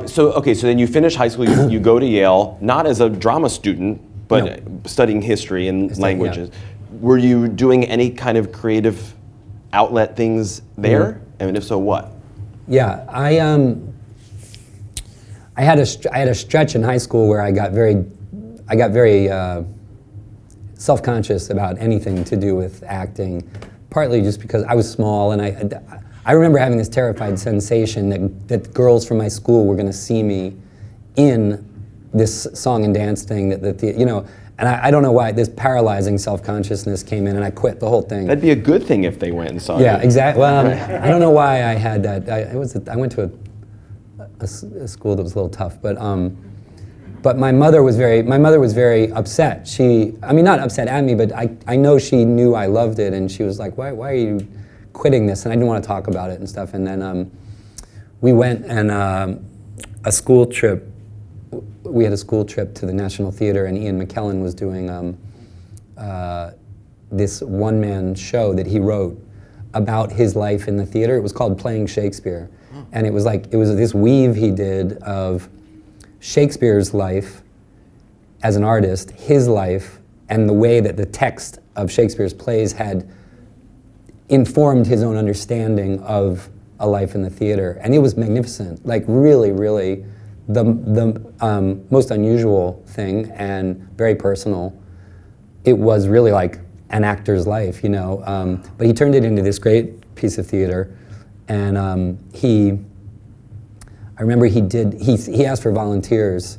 So then you finish high school, you go to Yale, not as a drama student, but studying history and languages. Yeah. Were you doing any kind of creative outlet things there? Mm-hmm. And if so, what? Yeah, I had a stretch in high school where I got very self-conscious about anything to do with acting, partly just because I was small, and I remember having this terrified sensation that girls from my school were going to see me in this song and dance thing and I don't know why this paralyzing self-consciousness came in, and I quit the whole thing. That'd be a good thing if they went and saw you. Yeah, exactly. Well, I don't know why I had that. I went to a school that was a little tough, but my mother was very upset. Not upset at me, but I know she knew I loved it, and she was like, why are you quitting this? And I didn't want to talk about it and stuff. And then we went and a school trip. We had a school trip to the National Theater, and Ian McKellen was doing this one-man show that he wrote about his life in the theater. It was called Playing Shakespeare. And it was this weave he did of Shakespeare's life as an artist, his life, and the way that the text of Shakespeare's plays had informed his own understanding of a life in the theater. And it was magnificent, like really, really the most unusual thing and very personal. It was really like an actor's life, but he turned it into this great piece of theater. And I remember he asked for volunteers,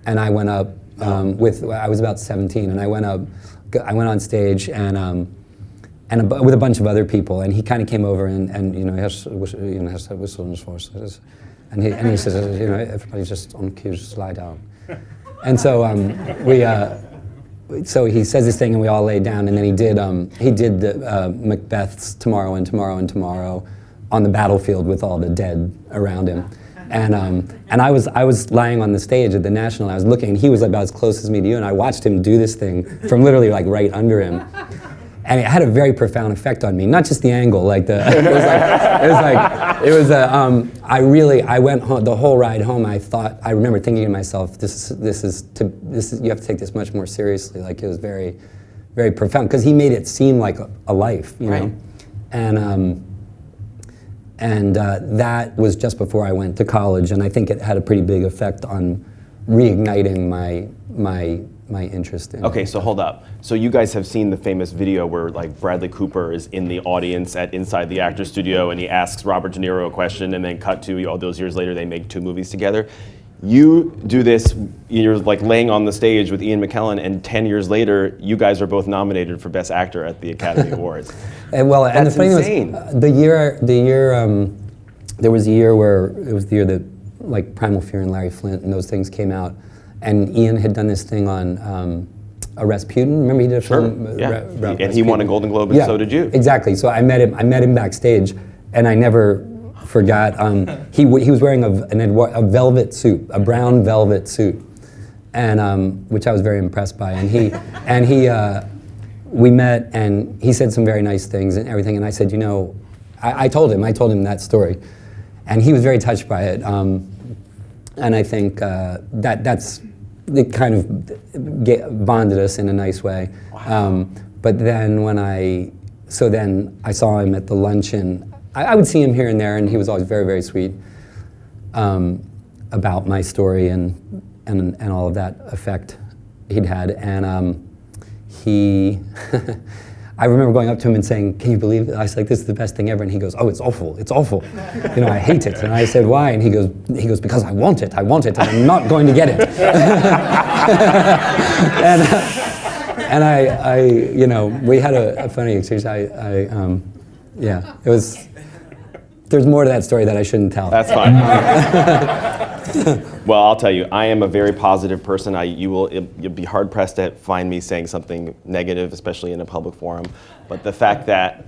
and I went up I was about 17, and I went on stage and with a bunch of other people, and he kind of came over and has to whistle in his voice, and he says, everybody just on cue, just lie down. And so so he says this thing, and we all lay down, and then he did the Macbeth's Tomorrow and Tomorrow and Tomorrow on the battlefield with all the dead around him. And I was lying on the stage at the National, and I was looking, and he was about as close as me to you, and I watched him do this thing from literally like right under him. And it had a very profound effect on me, not just the angle, I went home, the whole ride home, I remember thinking to myself, this is you have to take this much more seriously. Like, it was very, very profound, because he made it seem like a life, you know? And that was just before I went to college, and I think it had a pretty big effect on reigniting my interest in. Okay, so hold up. So you guys have seen the famous video where like Bradley Cooper is in the audience at Inside the Actors Studio, and he asks Robert De Niro a question, and then cut to all those years later they make 2 movies together. You do this, you're like laying on the stage with Ian McKellen, and 10 years later, you guys are both nominated for Best Actor at the Academy Awards. And the funny thing was, there was a year where it was the year that like Primal Fear and Larry Flint and those things came out, and Ian had done this thing on Rasputin. Remember he did a film? And he won a Golden Globe, and so did you. Exactly. So I met him backstage, and I never forgot. He was wearing a velvet suit, a brown velvet suit, and which I was very impressed by. And we met, and he said some very nice things and everything. And I said, I told him that story, and he was very touched by it. And I think that's it kind of bonded us in a nice way. Wow. But then then I saw him at the luncheon. I would see him here and there, and he was always very, very sweet about my story and all of that effect he'd had. And I remember going up to him and saying, "Can you believe it?" I was like, "This is the best thing ever." And he goes, "Oh, it's awful. It's awful. I hate it." And I said, "Why?" And he goes, "Because I want it, and I'm not going to get it." and I we had a funny exchange. It was. There's more to that story that I shouldn't tell. That's fine. Well, I'll tell you, I am a very positive person. You'll be hard pressed to find me saying something negative, especially in a public forum. But the fact that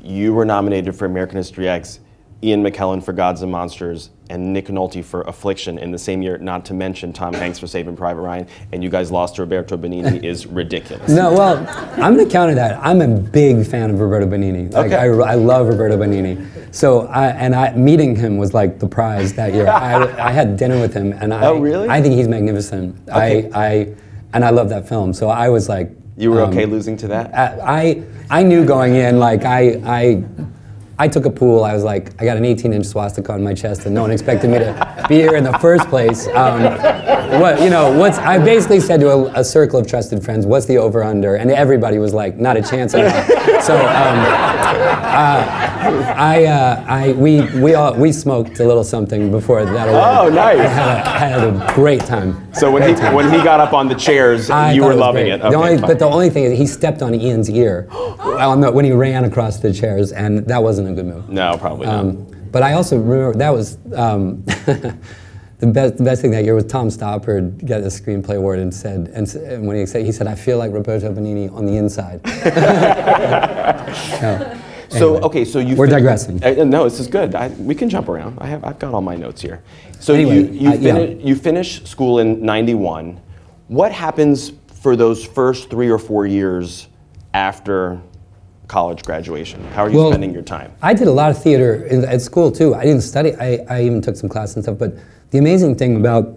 you were nominated for American History X, Ian McKellen for Gods and Monsters, and Nick Nolte for Affliction in the same year, not to mention Tom Hanks for Saving Private Ryan, and you guys lost to Roberto Benigni is ridiculous. No, well, I'm going to counter that. I'm a big fan of Roberto Benigni. Like, Okay. I love Roberto Benigni. So, meeting him was like the prize that year. I had dinner with him, and Oh, really? I think he's magnificent. Okay. I love that film. So I was like, You were okay losing to that? I knew going in, like I took a pool. I was like, I got an 18-inch swastika on my chest, and no one expected me to be here in the first place. I basically said to a circle of trusted friends, "What's the over/under?" And everybody was like, "Not a chance at all." So we smoked a little something before that award. Oh, nice. I had a great time. So when he got up on the chairs, you were loving it. Okay, But the only thing is, he stepped on Ian's ear when he ran across the chairs, and that wasn't a good move. No, probably not. But I also remember that was the best thing that year was Tom Stoppard got the screenplay award and said, and when he said, "I feel like Roberto Benigni on the inside." So anyway, so we're digressing. No, this is good. We can jump around. I've got all my notes here. So Anyway, you finish school in '91. What happens for those first 3 or 4 years after college graduation? How are you spending your time? I did a lot of theater at school too. I didn't study. I even took some classes and stuff. But the amazing thing about,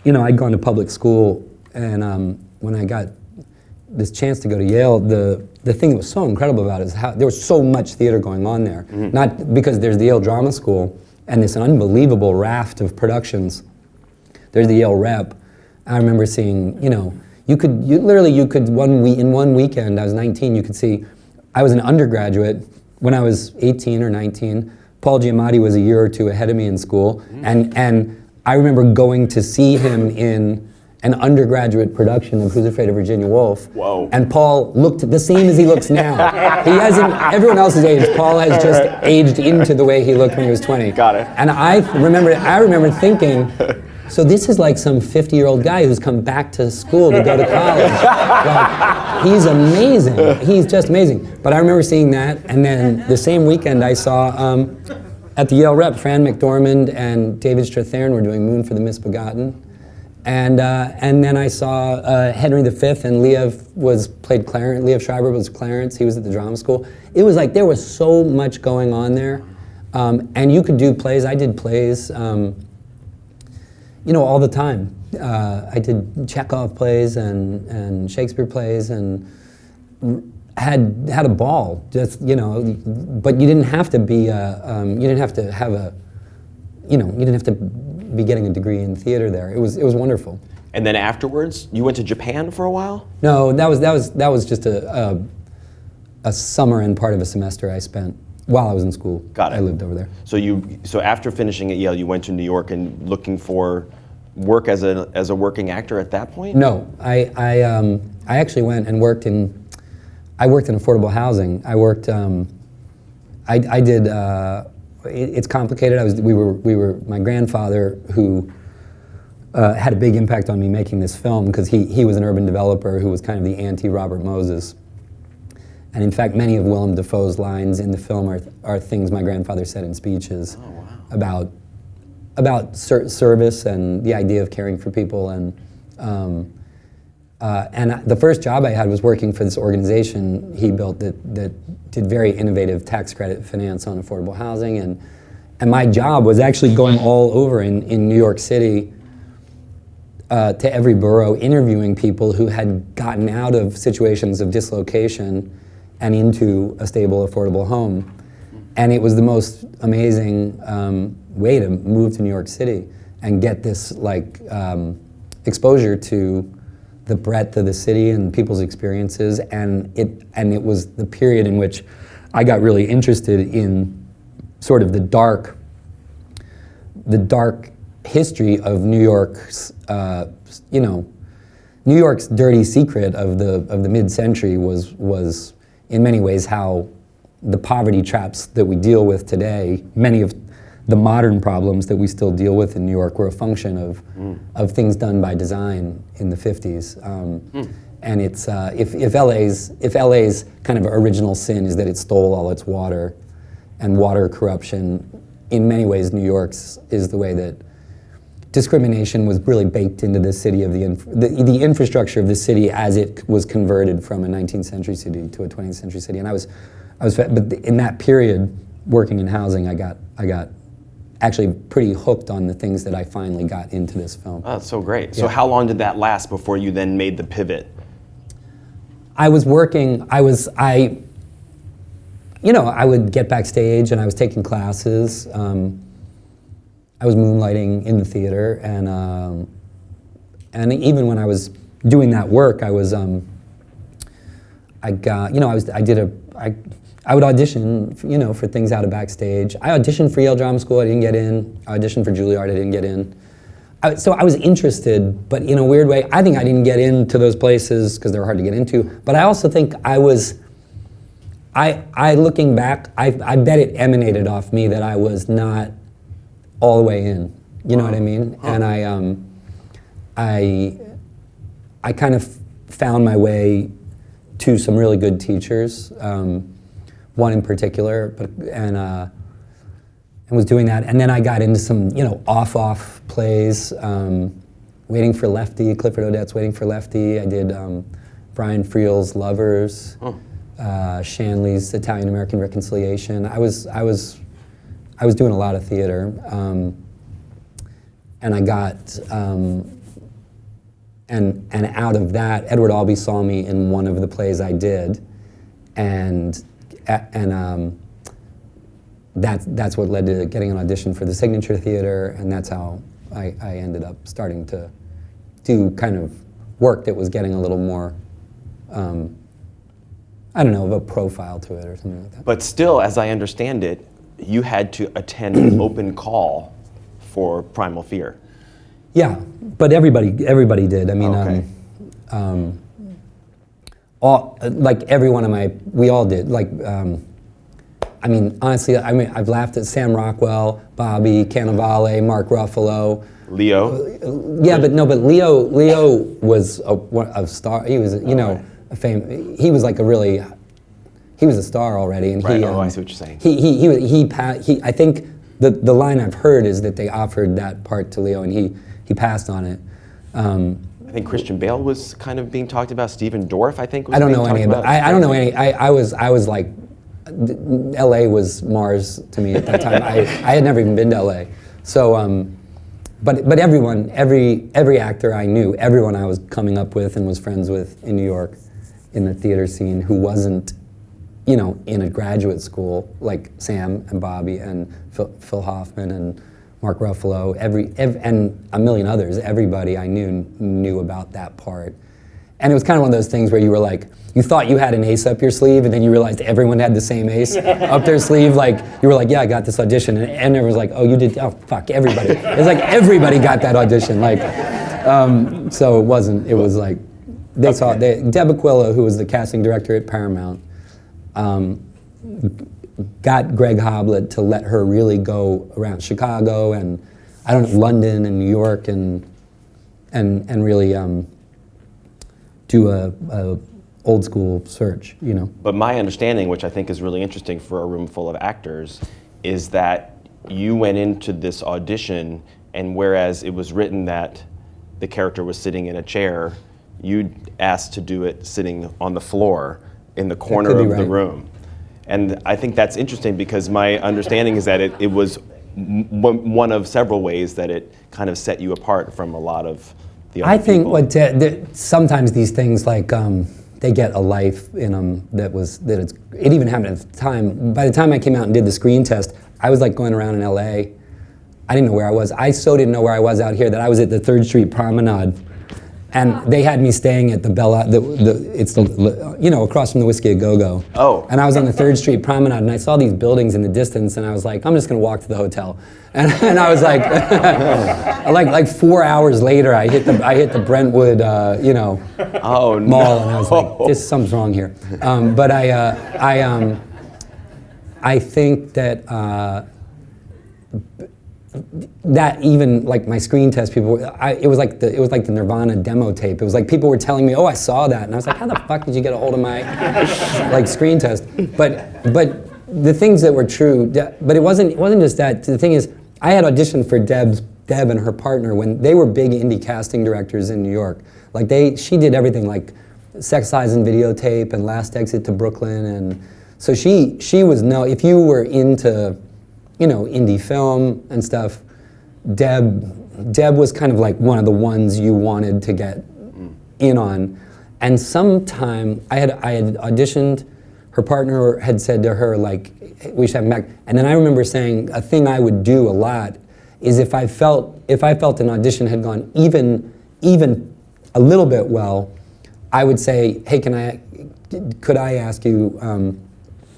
I'd gone to public school, and when I got this chance to go to Yale, the thing that was so incredible about it is how there was so much theater going on there. Mm-hmm. Not because there's the Yale Drama School and this unbelievable raft of productions. There's the Yale Rep. I remember seeing, you could in one weekend, I was 19, you could see, I was an undergraduate when I was 18 or 19. Paul Giamatti was a year or two ahead of me in school, and I remember going to see him in an undergraduate production of Who's Afraid of Virginia Woolf. Whoa. And Paul looked the same as he looks now. He hasn't, everyone else has aged. Paul has just aged into the way he looked when he was 20. Got it. And I remember thinking, so this is like some 50-year-old guy who's come back to school to go to college. Like, he's amazing. He's just amazing. But I remember seeing that, and then the same weekend I saw at the Yale Rep, Fran McDormand and David Strathairn were doing Moon for the Misbegotten. And then I saw Henry V, and played Clarence. Liev Schreiber was Clarence. He was at the drama school. It was like there was so much going on there, and you could do plays. I did plays, all the time. I did Chekhov plays and Shakespeare plays, and had a ball. Just but you didn't have to be. You didn't have to have a. You didn't have to be getting a degree in theater there. It was wonderful. And then afterwards, you went to Japan for a while? No, that was just a summer and part of a semester I spent while I was in school. Got it. I lived over there. So after finishing at Yale, you went to New York and looking for work as a working actor at that point? No, I actually went and worked in affordable housing. I worked. I did. It's complicated. We were my grandfather, who had a big impact on me making this film, because he was an urban developer who was kind of the anti-Robert Moses. And in fact, many of Willem Dafoe's lines in the film are things my grandfather said in speeches. Oh, wow. about service and the idea of caring for people. And the first job I had was working for this organization he built that did very innovative tax credit finance on affordable housing. And my job was actually going all over in New York City to every borough, interviewing people who had gotten out of situations of dislocation and into a stable, affordable home. And it was the most amazing way to move to New York City and get this exposure to the breadth of the city and people's experiences. And it was the period in which I got really interested in sort of the dark history of New York's, New York's dirty secret of the mid-century was in many ways how the poverty traps that we deal with today, many of the modern problems that we still deal with in New York, were a function of things done by design in the 50s. And it's if LA's kind of original sin is that it stole all its water, and water corruption in many ways, New York's is the way that discrimination was really baked into the city of the infrastructure of the city as it was converted from a 19th century city to a 20th century city. And but in that period, working in housing, I got actually pretty hooked on the things that I finally got into this film. Oh, that's so great. Yeah. So how long did that last before you then made the pivot? I was working, I would get backstage and I was taking classes. I was moonlighting in the theater, and even when I was doing that work, I would audition, for things out of backstage. I auditioned for Yale Drama School, I didn't get in. I auditioned for Juilliard, I didn't get in. So I was interested, but in a weird way, I think I didn't get into those places because they were hard to get into. But I also think looking back, I bet it emanated off me that I was not all the way in. You know what I mean? And I kind of found my way to some really good teachers. One in particular, and was doing that, and then I got into some, off plays. Waiting for Lefty, Clifford Odets' Waiting for Lefty. I did Brian Friel's Lovers, Shanley's Italian American Reconciliation. I was doing a lot of theater, and I got and out of that, Edward Albee saw me in one of the plays I did, and that's what led to getting an audition for the Signature Theater, and that's how I ended up starting to do kind of work that was getting a little more, of a profile to it or something like that. But still, as I understand it, you had to attend an open call for Primal Fear. Yeah, but everybody did. I mean, okay. Every one of we all did. Honestly, I've laughed at Sam Rockwell, Bobby Cannavale, Mark Ruffalo. Leo? Yeah, but Leo was a star. He was, a fame. He was he was a star already, and right. I see what you're saying. I think the line I've heard is that they offered that part to Leo, and he passed on it. I think Christian Bale was kind of being talked about. Stephen Dorff, I think, was I don't being know talked any about. I don't know any. I was like, L.A. was Mars to me at that time. I had never even been to L.A. So, but everyone, every actor I knew, everyone I was coming up with and was friends with in New York, in the theater scene, who wasn't, in a graduate school like Sam and Bobby and Phil Hoffman and Mark Ruffalo, and a million others. Everybody I knew about that part, and it was kind of one of those things where you were like, you thought you had an ace up your sleeve, and then you realized everyone had the same ace up their sleeve. Like, you were like, yeah, I got this audition, and everyone was like, oh, you did? Oh, fuck, everybody. It's like everybody got that audition. Like, so it wasn't. It was like they saw Deb Aquila, who was the casting director at Paramount, got Greg Hoblet to let her really go around Chicago and London and New York and really do a old school search, But my understanding, which I think is really interesting for a room full of actors, is that you went into this audition, and whereas it was written that the character was sitting in a chair, you asked to do it sitting on the floor in the corner of the room. And I think that's interesting because my understanding is that it was one of several ways that it kind of set you apart from a lot of the other people. I think sometimes these things they get a life in them it even happened at the time. By the time I came out and did the screen test, I was like going around in LA. I didn't know where I was. I so didn't know where I was out here that I was at the 3rd Street Promenade, and they had me staying at the Bella. It's across from the Whiskey A Go Go. Oh. And I was on the 3rd Street Promenade, and I saw these buildings in the distance, and I was like, I'm just gonna walk to the hotel. And I was like, like 4 hours later, I hit the Brentwood, mall, and I was like, something's wrong here. But I think that that even like my screen test, it was like the Nirvana demo tape. It was like people were telling me, oh, I saw that, and I was like, how the fuck did you get a hold of my screen test? But the things that were true, but it wasn't just that. The thing is, I had auditioned for Deb and her partner when they were big indie casting directors in New York. Like she did everything like Sex, Lies, and Videotape and Last Exit to Brooklyn, and so she was if you were into, indie film and stuff, Deb was kind of like one of the ones you wanted to get in on. And sometime I had auditioned, her partner had said to her like, hey, we should have him back. And then I remember saying a thing I would do a lot is if I felt an audition had gone even a little bit well, I would say, hey, could I ask you,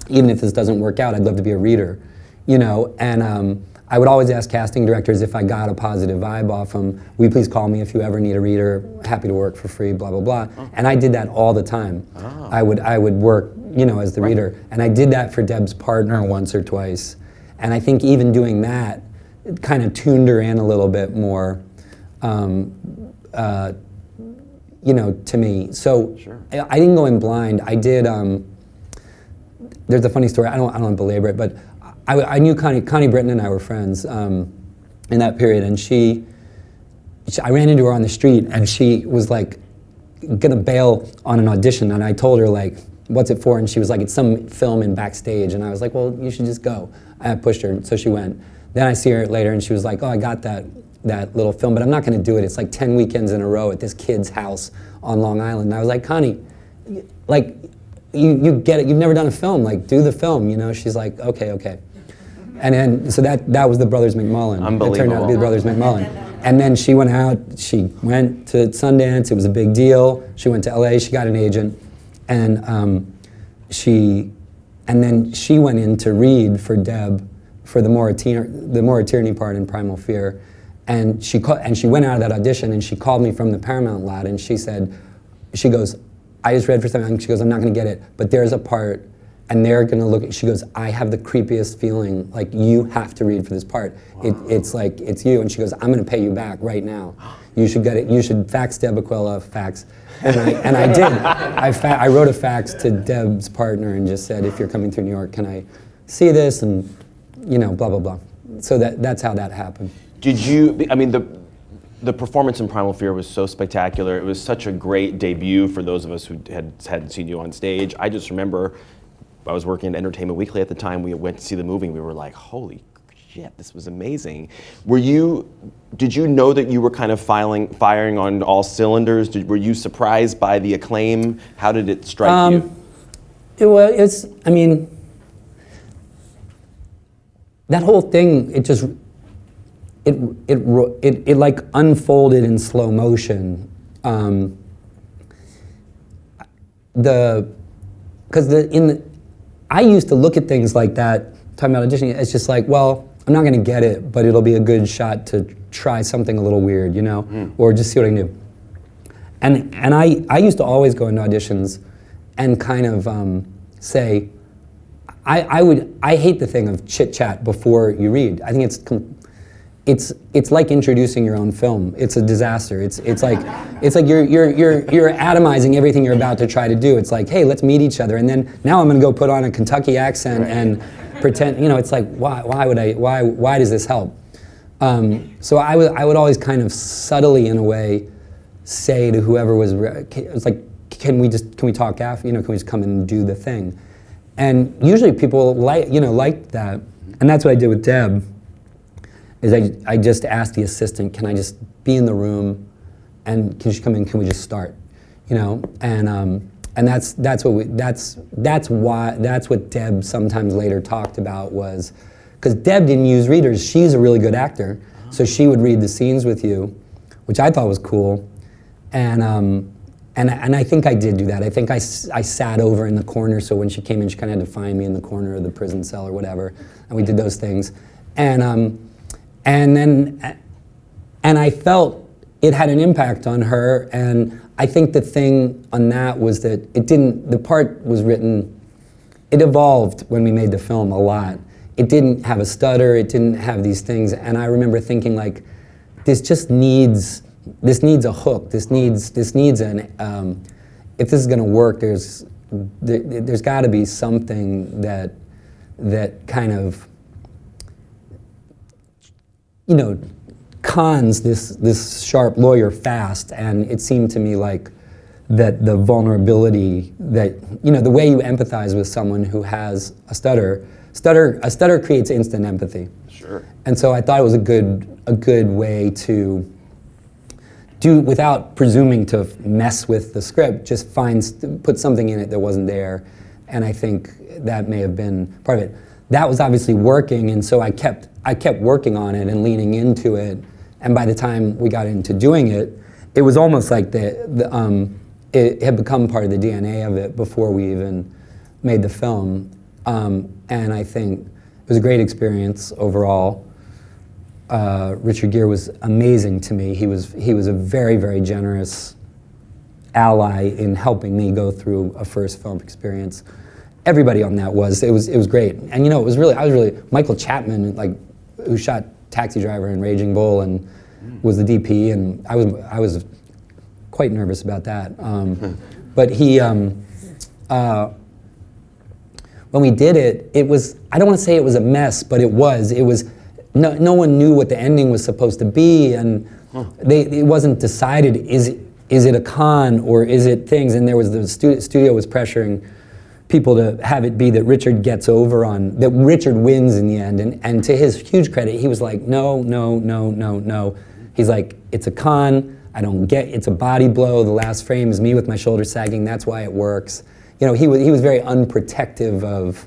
even if this doesn't work out, I'd love to be a reader, and I would always ask casting directors if I got a positive vibe off them, will you please call me if you ever need a reader, happy to work for free, blah, blah, blah. Oh. And I did that all the time. Oh. I would work, as the reader. And I did that for Deb's partner once or twice. And I think even doing that, it kind of tuned her in a little bit more, to me. So sure. I didn't go in blind. I did, there's a funny story, I don't want to belabor it, but I knew Connie Britton and I were friends in that period, and I ran into her on the street, and she was like gonna bail on an audition, and I told her like, what's it for? And she was like, it's some film in Backstage, and I was like, well, you should just go. I pushed her, so she went. Then I see her later, and she was like, oh, I got that little film, but I'm not gonna do it. It's like 10 weekends in a row at this kid's house on Long Island. And I was like, Connie, like, you get it, you've never done a film, like, do the film, She's like, okay. And then, so that was the Brothers McMullen. Unbelievable. It turned out to be the Brothers McMullen. And then she went out, she went to Sundance, it was a big deal. She went to LA, she got an agent, and then she went in to read for Deb for the Maura Tierney part in Primal Fear. And she went out of that audition, and she called me from the Paramount lot, and she goes, I just read for something, and she goes, I'm not gonna get it, but there's a part, and they're gonna look at, she goes, I have the creepiest feeling, like you have to read for this part. Wow. It's like, it's you, and she goes, I'm gonna pay you back right now. You should get it, you should fax Deb Aquila, fax. And I did. I wrote a fax to Deb's partner and just said, if you're coming through New York, can I see this, and blah, blah, blah. So that's how that happened. Did you, I mean, the performance in Primal Fear was so spectacular. It was such a great debut for those of us who hadn't seen you on stage. I just remember, I was working at Entertainment Weekly at the time. We went to see the movie, and we were like, holy shit, this was amazing. Did you know that you were kind of firing on all cylinders? Were you surprised by the acclaim? How did it strike you? That whole thing, it like unfolded in slow motion. I used to look at things like that, talking about auditioning, it's just like, well, I'm not gonna get it, but it'll be a good shot to try something a little weird, or just see what I can do. And I used to always go into auditions and kind of say, I hate the thing of chit chat before you read. I think it's like introducing your own film. It's a disaster. It's like you're atomizing everything you're about to try to do. It's like, hey, let's meet each other, and then now I'm gonna go put on a Kentucky accent and pretend. It's like, why does this help? So I would always kind of subtly, in a way, say to whoever was, it's like, can we talk after? Can we just come and do the thing? And usually people liked that, and that's what I did with Deb. Is I just asked the assistant, can I just be in the room, and can she come in? Can we just start? And that's what Deb sometimes later talked about, was because Deb didn't use readers. She's a really good actor, so she would read the scenes with you, which I thought was cool, and I think I did do that. I think I sat over in the corner, so when she came in, she kind of had to find me in the corner of the prison cell or whatever, and we did those things, and I felt it had an impact on her, and I think the thing on that was that the part was written, it evolved when we made the film a lot. It didn't have a stutter, it didn't have these things, and I remember thinking like, this needs a hook, this needs an, if this is gonna work, there's gotta be something that that kind of, you know, cons this sharp lawyer fast, and it seemed to me like that the vulnerability that, you know, the way you empathize with someone who has a stutter creates instant empathy. Sure. And so I thought it was a good way to do, without presuming to mess with the script, just put something in it that wasn't there, and I think that may have been part of it. That was obviously working, and so I kept working on it and leaning into it, and by the time we got into doing it, it was almost like it had become part of the DNA of it before we even made the film, and I think it was a great experience overall. Richard Gere was amazing to me. He was a very, very generous ally in helping me go through a first film experience. Everybody on that was great, and you know, I was really Michael Chapman, like, who shot Taxi Driver and Raging Bull and was the DP, and I was quite nervous about that. But he, when we did it, it was, I don't want to say it was a mess, but it was no one knew what the ending was supposed to be, and it wasn't decided, is it a con or is it things, and there was the studio was pressuring people to have it be that Richard gets over on, that Richard wins in the end, and to his huge credit, he was like, no. He's like, it's a con, it's a body blow, the last frame is me with my shoulders sagging, that's why it works. You know, he was very unprotective of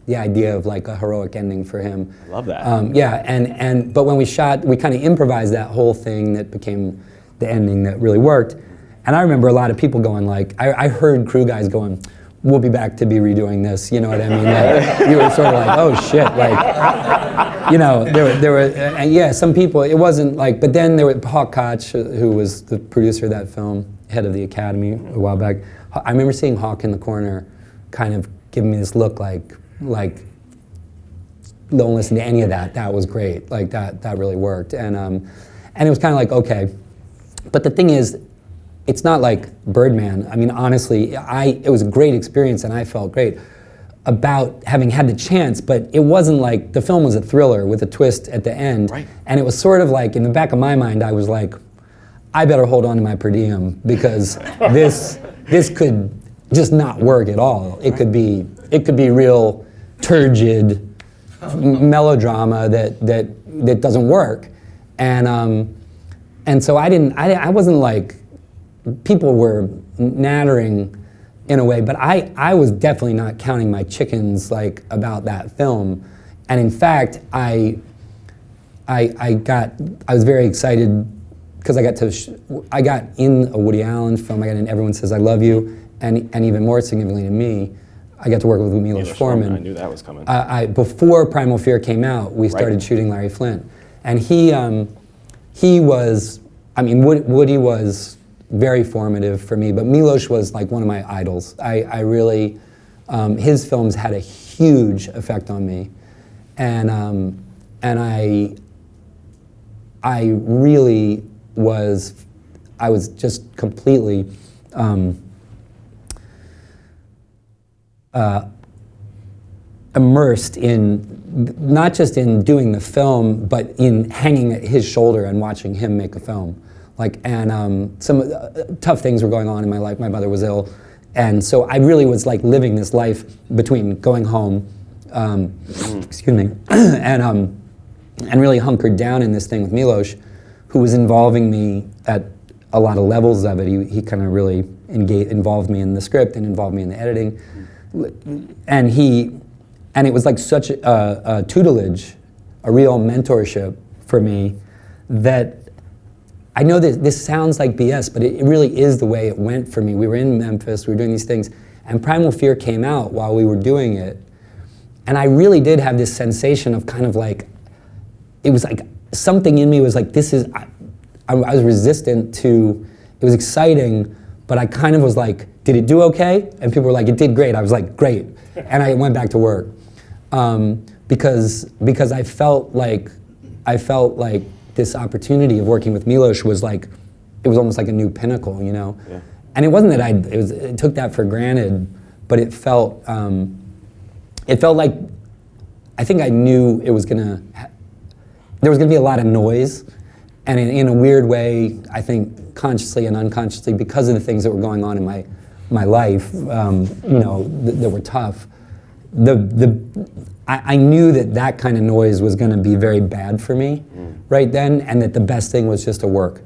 the idea of like a heroic ending for him. I love that. Yeah, but when we shot, we kind of improvised that whole thing that became the ending that really worked. And I remember a lot of people going like, I heard crew guys going, we'll be back to be redoing this, you know what I mean? Like, you were sort of like, oh shit, like, you know, there were, and yeah, some people, it wasn't like, but then there was Hawk Koch, who was the producer of that film, head of the Academy a while back. I remember seeing Hawk in the corner kind of giving me this look like, don't listen to any of that, that was great, like that really worked. And it was kind of like, okay. But the thing is, it's not like Birdman. I mean, honestly, it was a great experience and I felt great about having had the chance, but it wasn't like, the film was a thriller with a twist at the end. Right. And it was sort of like, in the back of my mind, I was like, I better hold on to my per diem because this could just not work at all. It could be real turgid melodrama that doesn't work. And so I wasn't like, people were nattering in a way, but I was definitely not counting my chickens like about that film. And in fact, I was very excited because I got in a Woody Allen film, I got in Everyone Says I Love You, and even more significantly to me, I got to work with Milos Forman. I knew that was coming. Before Primal Fear came out, we started shooting Larry Flint. And he was, I mean, Woody was very formative for me, but Milos was like one of my idols. I really, his films had a huge effect on me. And I really was, I was just completely immersed in, not just in doing the film, but in hanging at his shoulder and watching him make a film. Like, and some tough things were going on in my life. My mother was ill, and so I really was like living this life between going home, excuse me, and really hunkered down in this thing with Milos, who was involving me at a lot of levels of it. He kind of really involved me in the script and involved me in the editing, and it was like such a tutelage, a real mentorship for me that. I know that this sounds like BS, but it really is the way it went for me. We were in Memphis, we were doing these things, and Primal Fear came out while we were doing it. And I really did have this sensation of kind of like, it was like, something in me was like, this is, I was resistant to, it was exciting, but I kind of was like, did it do okay? And people were like, it did great. I was like, great. And I went back to work. Because I felt like this opportunity of working with Milos was like, it was almost like a new pinnacle, you know? Yeah. And it wasn't that I took that for granted, but it felt like I think I knew it was there was gonna be a lot of noise, and in a weird way, I think consciously and unconsciously, because of the things that were going on in my life, that were tough. I knew that kind of noise was going to be very bad for me right then, and that the best thing was just to work,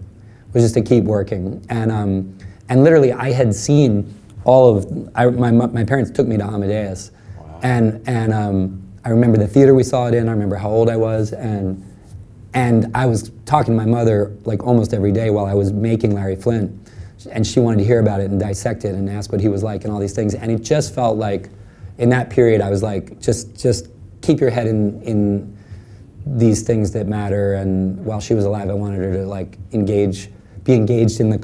was just to keep working. And literally, I had seen all of my parents took me to Amadeus, wow. and I remember the theater we saw it in. I remember how old I was, and I was talking to my mother like almost every day while I was making Larry Flint, and she wanted to hear about it and dissect it and ask what he was like and all these things. And it just felt like, in that period, I was like, just keep your head in these things that matter. And while she was alive, I wanted her to like be engaged in the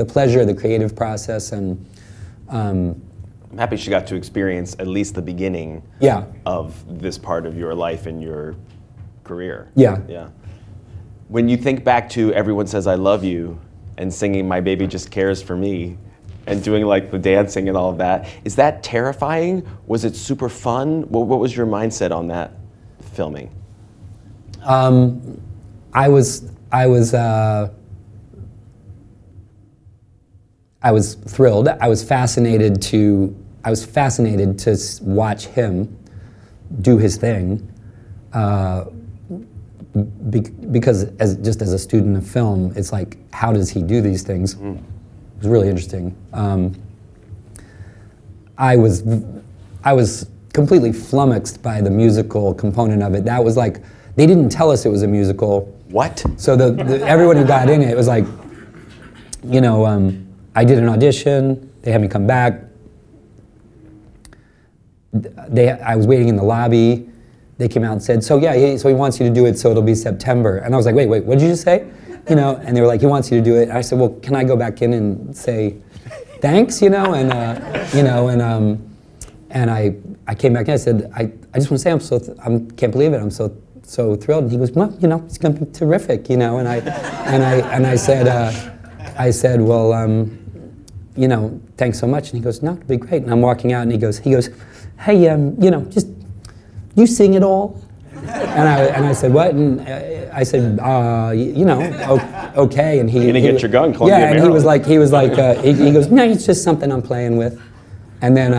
pleasure of the creative process. And I'm happy she got to experience at least the beginning of this part of your life and your career. Yeah. Yeah. When you think back to Everyone Says I Love You and singing My Baby Just Cares for Me and doing like the dancing and all of that, is that terrifying? Was it super fun? What was your mindset on that filming? I was thrilled. I was fascinated to watch him do his thing. Because as a student of film, it's like, how does he do these things? It was really interesting. I was completely flummoxed by the musical component of it. That was like, they didn't tell us it was a musical. What? So everyone who got in it was like, I did an audition, they had me come back. I was waiting in the lobby. They came out and said, so he wants you to do it, so it'll be September. And I was like, wait, what did you just say? And they were like, he wants you to do it. And I said, well, can I go back in and say thanks, And I came back in. I said, I just want to say I can't believe it. I'm so thrilled. And he goes, well, it's going to be terrific, And I said, well, thanks so much. And he goes, no, it'll be great. And I'm walking out, and he goes, hey, just. You sing it all? And I said, what? And I said, okay. And You're gonna get your gun, Columbia, yeah, and Maryland. he goes, no, it's just something I'm playing with. And then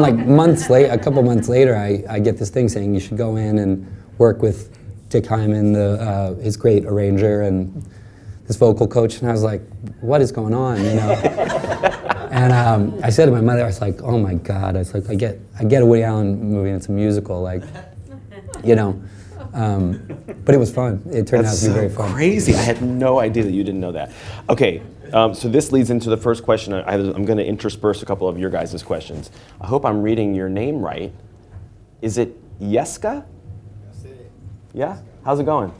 like a couple months later, I get this thing saying you should go in and work with Dick Hyman, his great arranger, and this vocal coach. And I was like, what is going on, And I said to my mother, I was like, oh my God, I was like, I get a Woody Allen movie and it's a musical, like, but it was fun. It turned out to be very fun. Crazy. I had no idea that you didn't know that. Okay, so this leads into the first question. I'm going to intersperse a couple of your guys' questions. I hope I'm reading your name right. Is it Yeska? That's it. Yeah? How's it going?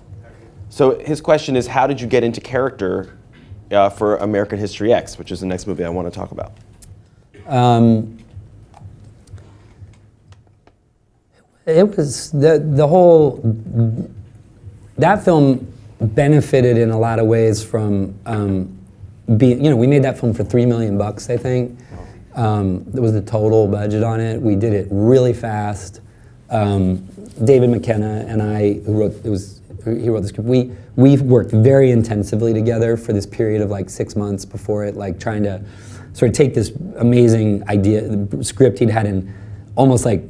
So his question is, how did you get into character for American History X, which is the next movie I want to talk about? It was the whole, that film benefited in a lot of ways from we made that film for $3 million, I think. There was the total budget on it. We did it really fast. David McKenna and I, he wrote the script. We've worked very intensively together for this period of like 6 months before it, like trying to sort of take this amazing idea, the script he'd had, and almost like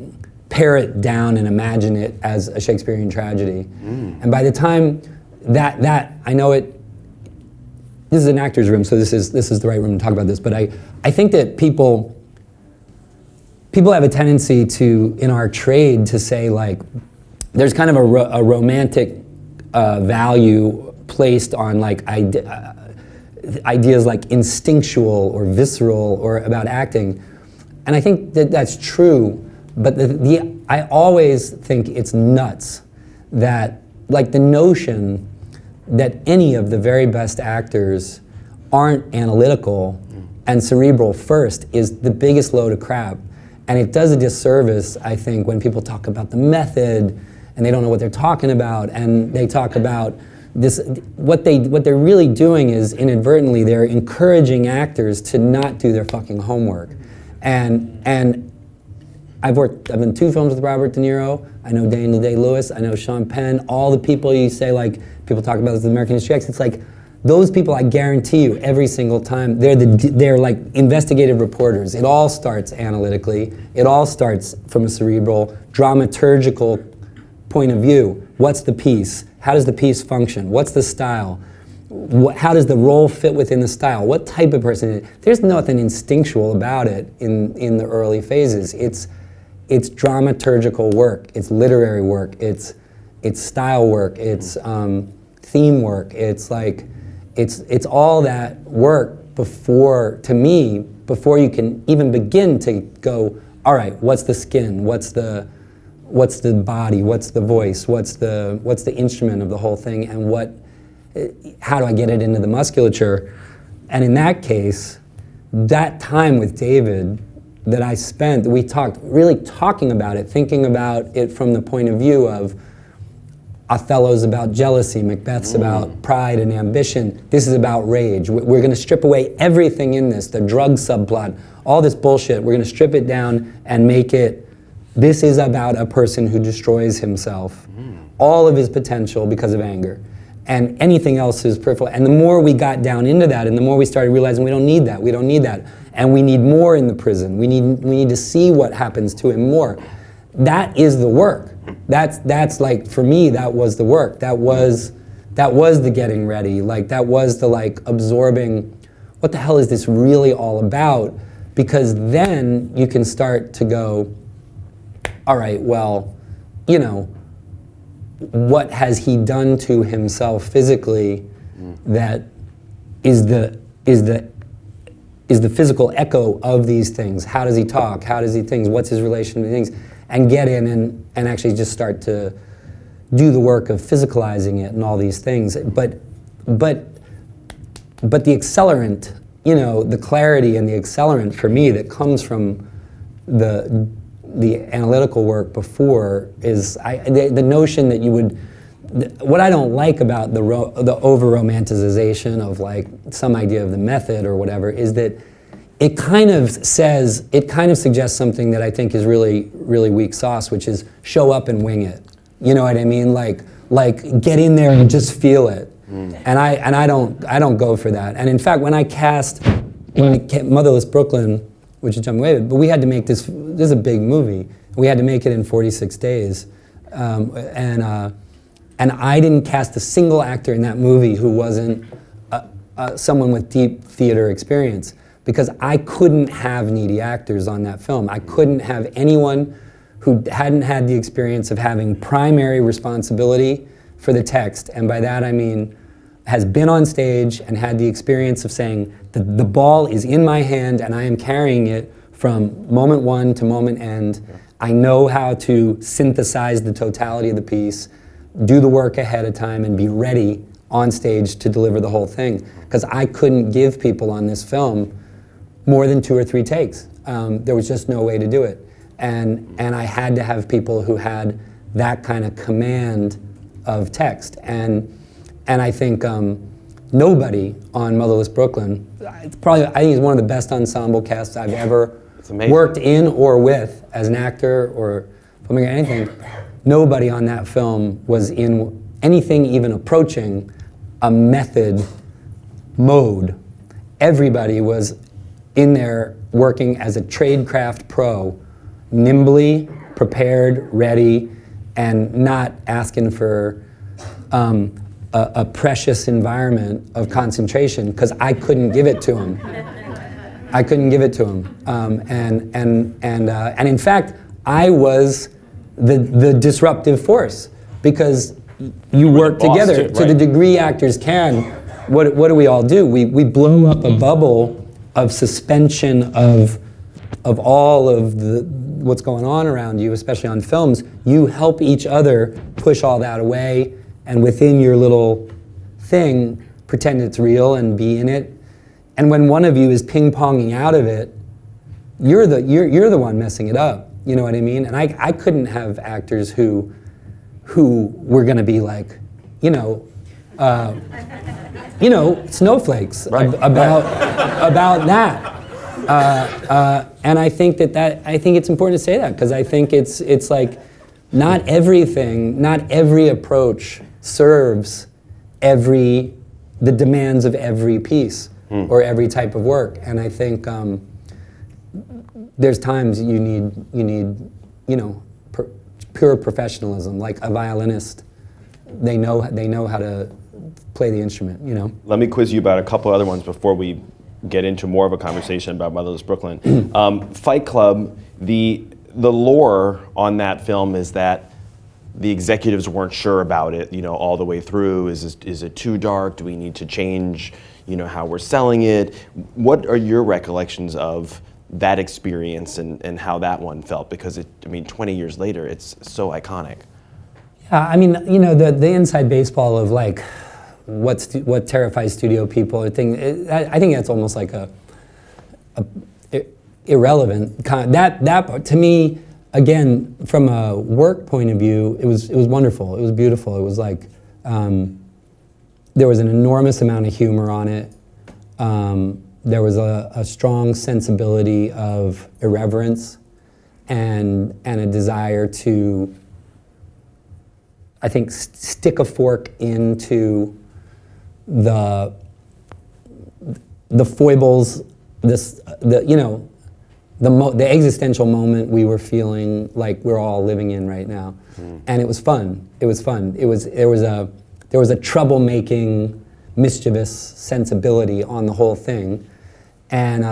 pare it down and imagine it as a Shakespearean tragedy. And by the time that I know it, this is an actor's room, so this is the right room to talk about this, but I think that people have a tendency to, in our trade, to say like, there's kind of a romantic value placed on like ideas like instinctual or visceral or about acting, and I think that that's true. But I always think it's nuts that like the notion that any of the very best actors aren't analytical and cerebral first is the biggest load of crap, and it does a disservice, I think, when people talk about the method and they don't know what they're talking about, and they talk about this. What they're really doing is inadvertently they're encouraging actors to not do their fucking homework, and I've done 2 films with Robert De Niro. I know Daniel Day-Lewis. I know Sean Penn. All the people you say, like, people talk about as the American History X. It's like, those people, I guarantee you, every single time, they're like investigative reporters. It all starts analytically. It all starts from a cerebral, dramaturgical point of view. What's the piece? How does the piece function? What's the style? How does the role fit within the style? What type of person is it? There's nothing instinctual about it in the early phases. It's dramaturgical work. It's literary work. It's style work. It's theme work. It's like it's all that work before you can even begin to go, all right, what's the skin? What's the body? What's the voice? What's the instrument of the whole thing? And how do I get it into the musculature? And in that case, that time with David that I spent, we really talking about it, thinking about it from the point of view of Othello's about jealousy, Macbeth's about pride and ambition. This is about rage. We're going to strip away everything in this, the drug subplot, all this bullshit. We're going to strip it down and make it, this is about a person who destroys himself, all of his potential because of anger. And anything else is peripheral. And the more we got down into that, and the more we started realizing we don't need that, and we need more in the prison. We need to see what happens to him more. That is the work. That's like, for me, that was the work. That was the getting ready. Like, that was the absorbing, what the hell is this really all about? Because then you can start to go, all right, well, what has he done to himself physically that is the physical echo of these things? How does he talk? How does he things? What's his relation to things? And get in and actually just start to do the work of physicalizing it and all these things. But the accelerant, the clarity and the accelerant for me that comes from the analytical work before is the notion that you would. What I don't like about the over-romanticization of some idea of the method or whatever is that it kind of suggests something that I think is really, really weak sauce, which is show up and wing it. You know what I mean? Like get in there and just feel it. And I don't go for that. And in fact, when I cast Motherless Brooklyn, which is jumping away, but we had to make this is a big movie. We had to make it in 46 days. And I didn't cast a single actor in that movie who wasn't someone with deep theater experience, because I couldn't have needy actors on that film. I couldn't have anyone who hadn't had the experience of having primary responsibility for the text, and by that I mean has been on stage and had the experience of saying the ball is in my hand and I am carrying it from moment one to moment end. I know how to synthesize the totality of the piece, do the work ahead of time, and be ready on stage to deliver the whole thing. Because I couldn't give people on this film more than 2 or 3 takes. There was just no way to do it. And I had to have people who had that kind of command of text. And I think nobody on Motherless Brooklyn, I think it's one of the best ensemble casts I've ever worked in or with as an actor or filmmaker, anything. Nobody on that film was in anything even approaching a method mode. Everybody was in there working as a tradecraft pro, nimbly, prepared, ready, and not asking for a precious environment of concentration, because I couldn't give it to them. I couldn't give it to them. And in fact, I was the disruptive force, because you work together to the degree actors can. What do we all do? We blow up a bubble of suspension of all of what's going on around you, especially on films. You help each other push all that away, and within your little thing, pretend it's real and be in it. And when one of you is ping-ponging out of it, you're the one messing it up. You know what I mean? And I couldn't have actors who were going to be like, snowflakes about that. And I think I think it's important to say that, because I think it's like, not every approach serves the demands of every piece or every type of work. And I think there's times you need pure professionalism, like a violinist. They know how to play the instrument, Let me quiz you about a couple other ones before we get into more of a conversation about Motherless Brooklyn. Fight Club, the lore on that film is that the executives weren't sure about it, all the way through. Is it too dark? Do we need to change, how we're selling it? What are your recollections of that experience and how that one felt? Because 20 years later, it's so iconic. Yeah, the inside baseball of like what terrifies studio people. I think that's almost like a irrelevant. That to me, again, from a work point of view, it was wonderful. It was beautiful. It was like there was an enormous amount of humor on it. There was a strong sensibility of irreverence and a desire to, I think, stick a fork into the foibles, the existential moment we were feeling like we're all living in right now. And it was fun. There was a troublemaking, mischievous sensibility on the whole thing, and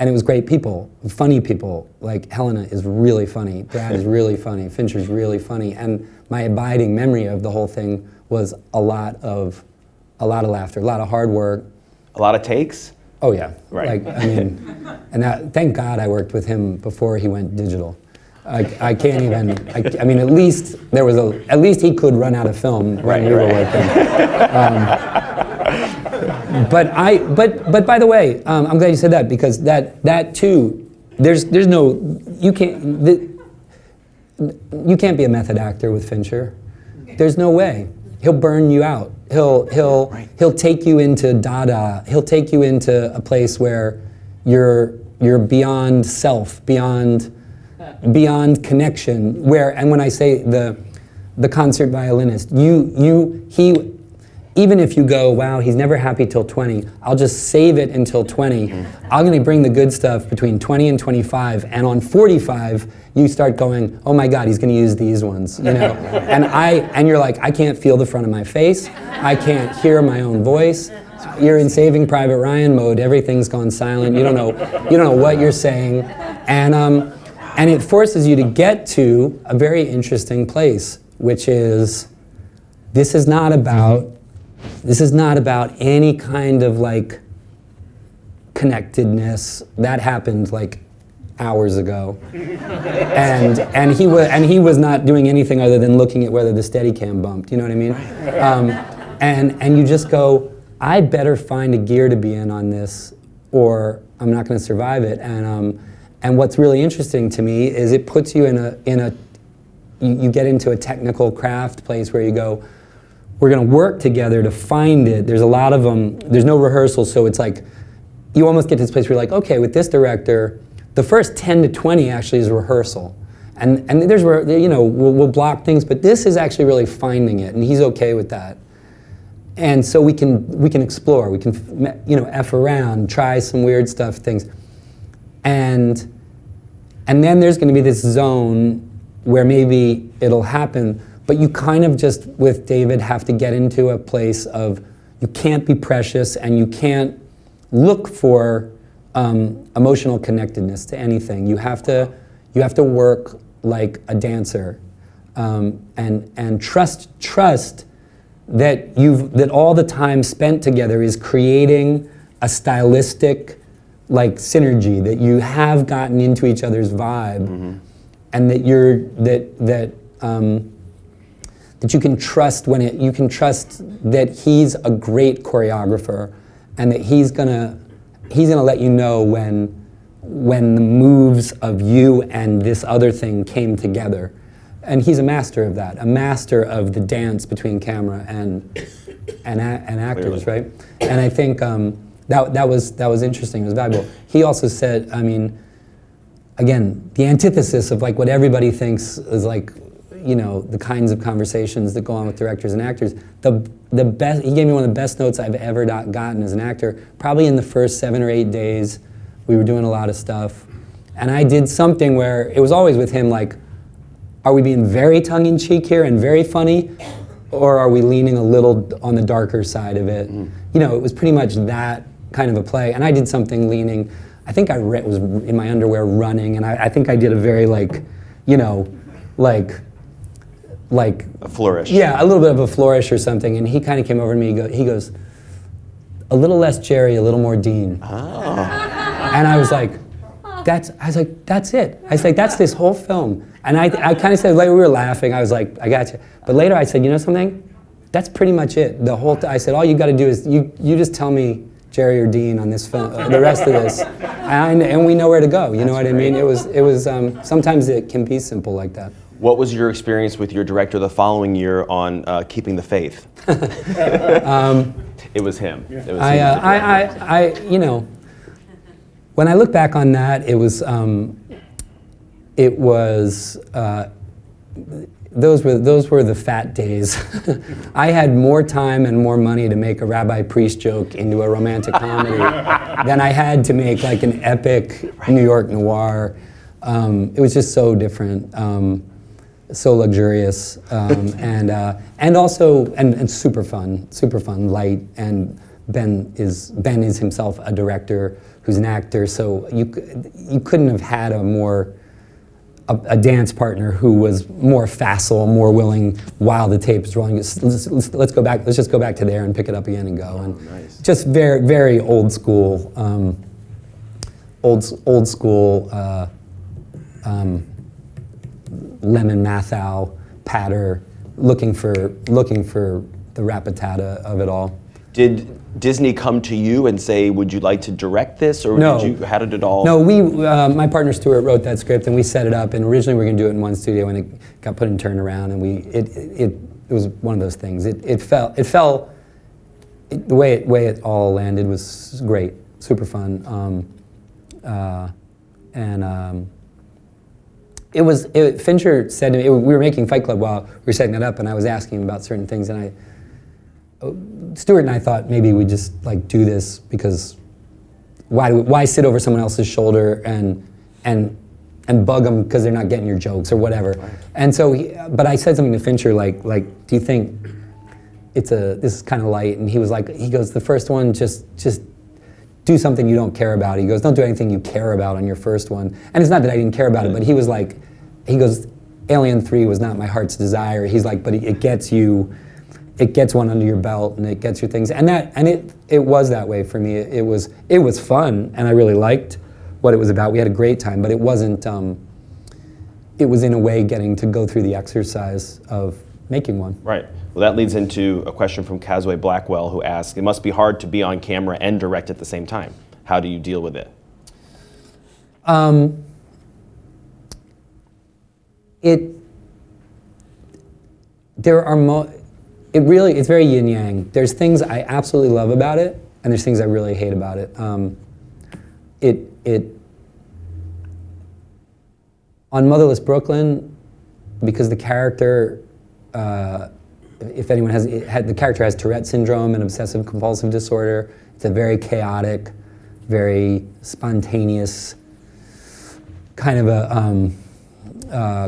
it was great people, funny people. Like Helena is really funny, Brad is really funny, Fincher's really funny, and my abiding memory of the whole thing was a lot of laughter, a lot of hard work, a lot of takes. Oh yeah, right. Thank God I worked with him before he went digital. I can't even. At least at least he could run out of film when we were working. But by the way, I'm glad you said that, because that too, there's no, you can't be a method actor with Fincher. There's no way. He'll burn you out. He'll take you into Dada. He'll take you into a place where you're beyond self, beyond connection. And when I say the concert violinist, he even if you go, wow, he's never happy till 20, I'll just save it until 20. I'm going to bring the good stuff between 20 and 25, and on 45, you start going, oh my God, he's going to use these ones, and you're like, I can't feel the front of my face, I can't hear my own voice. You're in Saving Private Ryan mode. Everything's gone silent. You don't know what you're saying, and it forces you to get to a very interesting place, which is, this is not about any kind of like connectedness. That happened like hours ago, and he was not doing anything other than looking at whether the Steadicam bumped. You know what I mean? And you just go, I better find a gear to be in on this, or I'm not going to survive it. And what's really interesting to me is it puts you you get into a technical craft place where you go, we're going to work together to find it. There's a lot of them. There's no rehearsal, so it's like you almost get to this place where you're like, okay, with this director, the first 10 to 20 actually is rehearsal, and there's where we'll block things, but this is actually really finding it, and he's okay with that. And so we can explore, we can F around, try some weird stuff, things, and then there's going to be this zone where maybe it'll happen. But you kind of just, with David, have to get into a place of, you can't be precious and you can't look for emotional connectedness to anything. You have to work like a dancer, and trust that all the time spent together is creating a stylistic like synergy, that you have gotten into each other's vibe, and that that you can trust you can trust that he's a great choreographer, and that he's gonna let you know when the moves of you and this other thing came together. And he's a master of that, a master of the dance between camera and actors, right? And I think that was interesting. It was valuable. He also said, I mean, again, the antithesis of like what everybody thinks is like, you know, the kinds of conversations that go on with directors and actors. The best, he gave me one of the best notes I've ever gotten as an actor. Probably in the first 7 or 8 days, we were doing a lot of stuff, and I did something where it was always with him like, are we being very tongue-in-cheek here and very funny, or are we leaning a little on the darker side of it? You know, it was pretty much that kind of a play, and I did something leaning. I think I was in my underwear running, and I think I did a very like, you know, like a flourish. Yeah, a little bit of a flourish or something. And he kind of came over to me. He goes, a little less Jerry, a little more Dean. Oh. And I was like, that's it. I was like, that's this whole film. And I kind of said, like, we were laughing. I was like, I got you. But later I said, you know something? That's pretty much it. The whole. I said, all you got to do is you just tell me Jerry or Dean on this film, the rest of this, and we know where to go. You know what I mean? It was. Sometimes it can be simple like that. What was your experience with your director the following year on Keeping the Faith? It was him. It was you know, when I look back on that, those were the fat days. I had more time and more money to make a rabbi priest joke into a romantic comedy than I had to make like an epic New York noir. It was just so different, so luxurious, and also and super fun, light. And Ben is himself a director who's an actor, so you couldn't have had a dance partner who was more facile, more willing while the tape is rolling. Let's go back. Let's just go back to there and pick it up again and go. And nice. Just very, very old school. Old school. Lemon Mathau patter, looking for the rapatata of it all. Did Disney come to you and say, would you like to direct this, or No. how did it all? No, my partner Stuart wrote that script, and we set it up, and originally we were going to do it in one studio, and it got put in turnaround, and it was one of those things. It fell, the way it all landed was great, super fun, Fincher said to me, we were making Fight Club while we were setting it up, and I was asking him about certain things, and Stuart and I thought maybe we'd just like do this because why sit over someone else's shoulder and bug them because they're not getting your jokes or whatever. Right. And so, but I said something to Fincher like, do you think this is kind of light? And he goes, the first one, just do something you don't care about. He goes, don't do anything you care about on your first one. And it's not that I didn't care about it, but he goes, Alien 3 was not my heart's desire. He's like, but it gets one under your belt and it gets you things. And it was that way for me. It was fun, and I really liked what it was about. We had a great time, but it wasn't, it was in a way getting to go through the exercise of making one. Right. Well, that leads into a question from Casway Blackwell, who asks, it must be hard to be on camera and direct at the same time. How do you deal with it? It's very yin yang. There's things I absolutely love about it, and there's things I really hate about it. On Motherless Brooklyn, because the character, if anyone the character has Tourette syndrome and obsessive compulsive disorder. It's a very chaotic, very spontaneous kind of a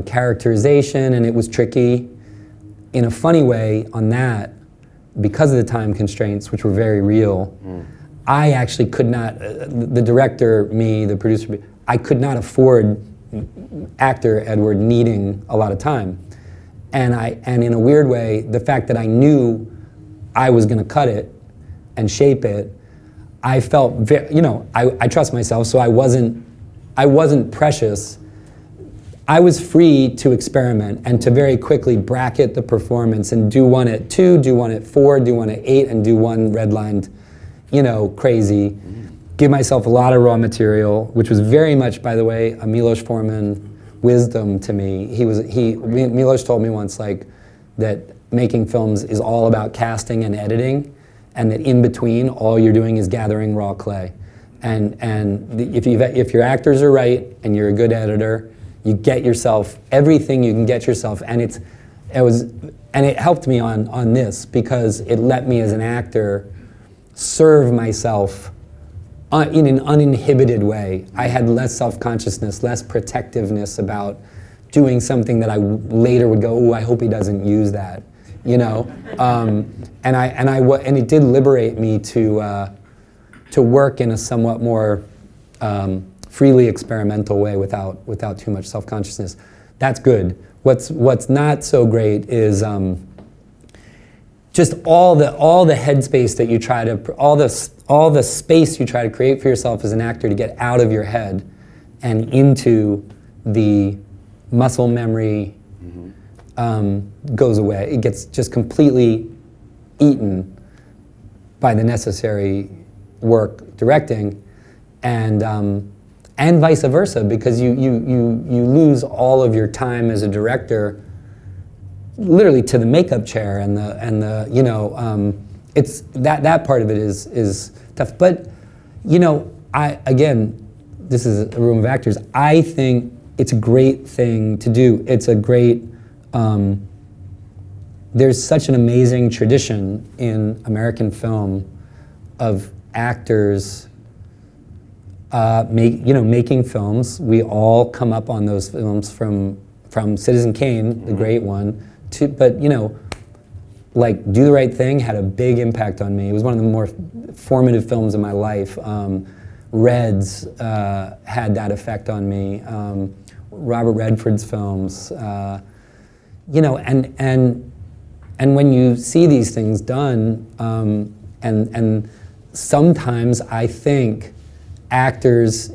characterization, and it was tricky. In a funny way, on that, because of the time constraints, which were very real, I actually could not, the director, me, the producer, I could not afford actor Edward needing a lot of time. And in a weird way, the fact that I knew I was going to cut it and shape it, I felt, I trust myself, so I wasn't precious. I was free to experiment and to very quickly bracket the performance and do one at 2, do one at 4, do one at 8, and do one redlined, crazy. Give myself a lot of raw material, which was very much, by the way, a Milos Forman wisdom to me. Milos told me once that making films is all about casting and editing, and that in between, all you're doing is gathering raw clay. If your actors are right and you're a good editor, you get yourself everything you can get yourself, and it helped me on this because it let me as an actor serve myself in an uninhibited way. I had less self-consciousness, less protectiveness about doing something that I later would go, "Ooh, I hope he doesn't use that," you know. And it did liberate me to work in a somewhat more freely experimental way without too much self-consciousness. That's good. What's not so great is just all the headspace that you try to, all the space you try to create for yourself as an actor to get out of your head and into the muscle memory goes away. It gets just completely eaten by the necessary work directing, and vice versa, because you lose all of your time as a director literally to the makeup chair and the you know, it's that part of it is tough. But you know, this is a room of actors. I think it's a great thing to do. It's a great there's such an amazing tradition in American film of actors making films. We all come up on those films from Citizen Kane, the great one, but you know, like Do the Right Thing had a big impact on me. It was one of the more formative films in my life. Reds had that effect on me. Robert Redford's films, you know, and when you see these things done, and sometimes I think actors,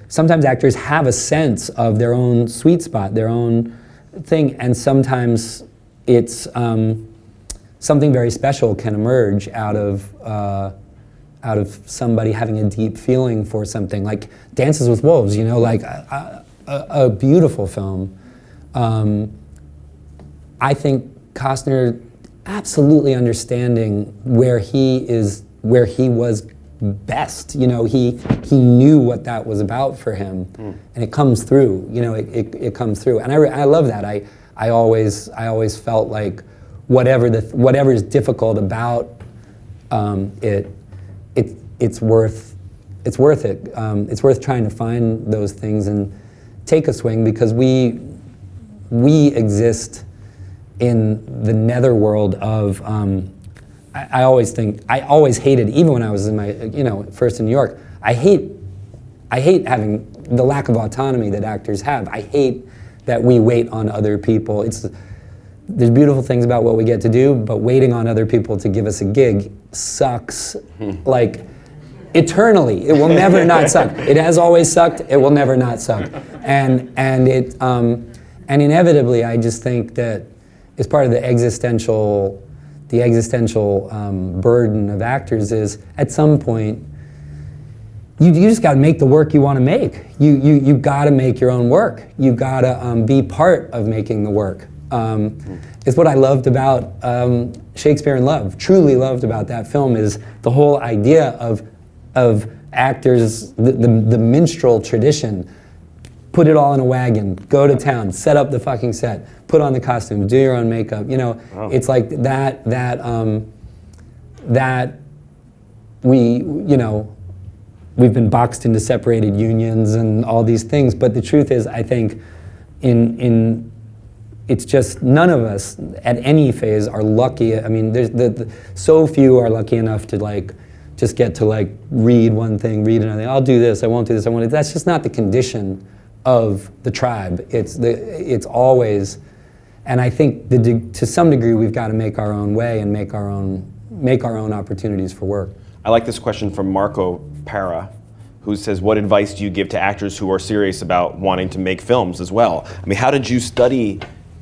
sometimes actors have a sense of their own sweet spot, their own thing, and sometimes it's something very special can emerge out of somebody having a deep feeling for something, like Dances with Wolves, you know, like a beautiful film. I think Costner absolutely understanding where he was best. You know, he knew what that was about for him, and it comes through. You know, it comes through, and I love that. I always felt like whatever is difficult about it's worth it. It's worth trying to find those things and take a swing, because we exist in the netherworld of, I always hated, even when I was in my, you know, first in New York, I hate having the lack of autonomy that actors have. I hate that we wait on other people. There's beautiful things about what we get to do, but waiting on other people to give us a gig sucks, like, eternally. It will never not suck. It has always sucked. It will never not suck. And inevitably, I just think that it's part of the existential burden of actors is, at some point, you just got to make the work you want to make. You got to make your own work. You got to be part of making the work. It's what I loved about Shakespeare in Love. Truly loved about that film is the whole idea of actors, the minstrel tradition. Put it all in a wagon, go to town, set up the fucking set, put on the costumes, do your own makeup. You know, It's like that we, you know, we've been boxed into separated unions and all these things. But the truth is, I think, it's just none of us at any phase are lucky. I mean, there's so few are lucky enough to like just get to like read one thing, read another thing. I'll do this. I won't do this. I won't. That's just not the condition of the tribe. It's always, and I think to some degree we've got to make our own way and make our own opportunities for work. I like this question from Marco Para, who says, what advice do you give to actors who are serious about wanting to make films as well? I mean, how did you study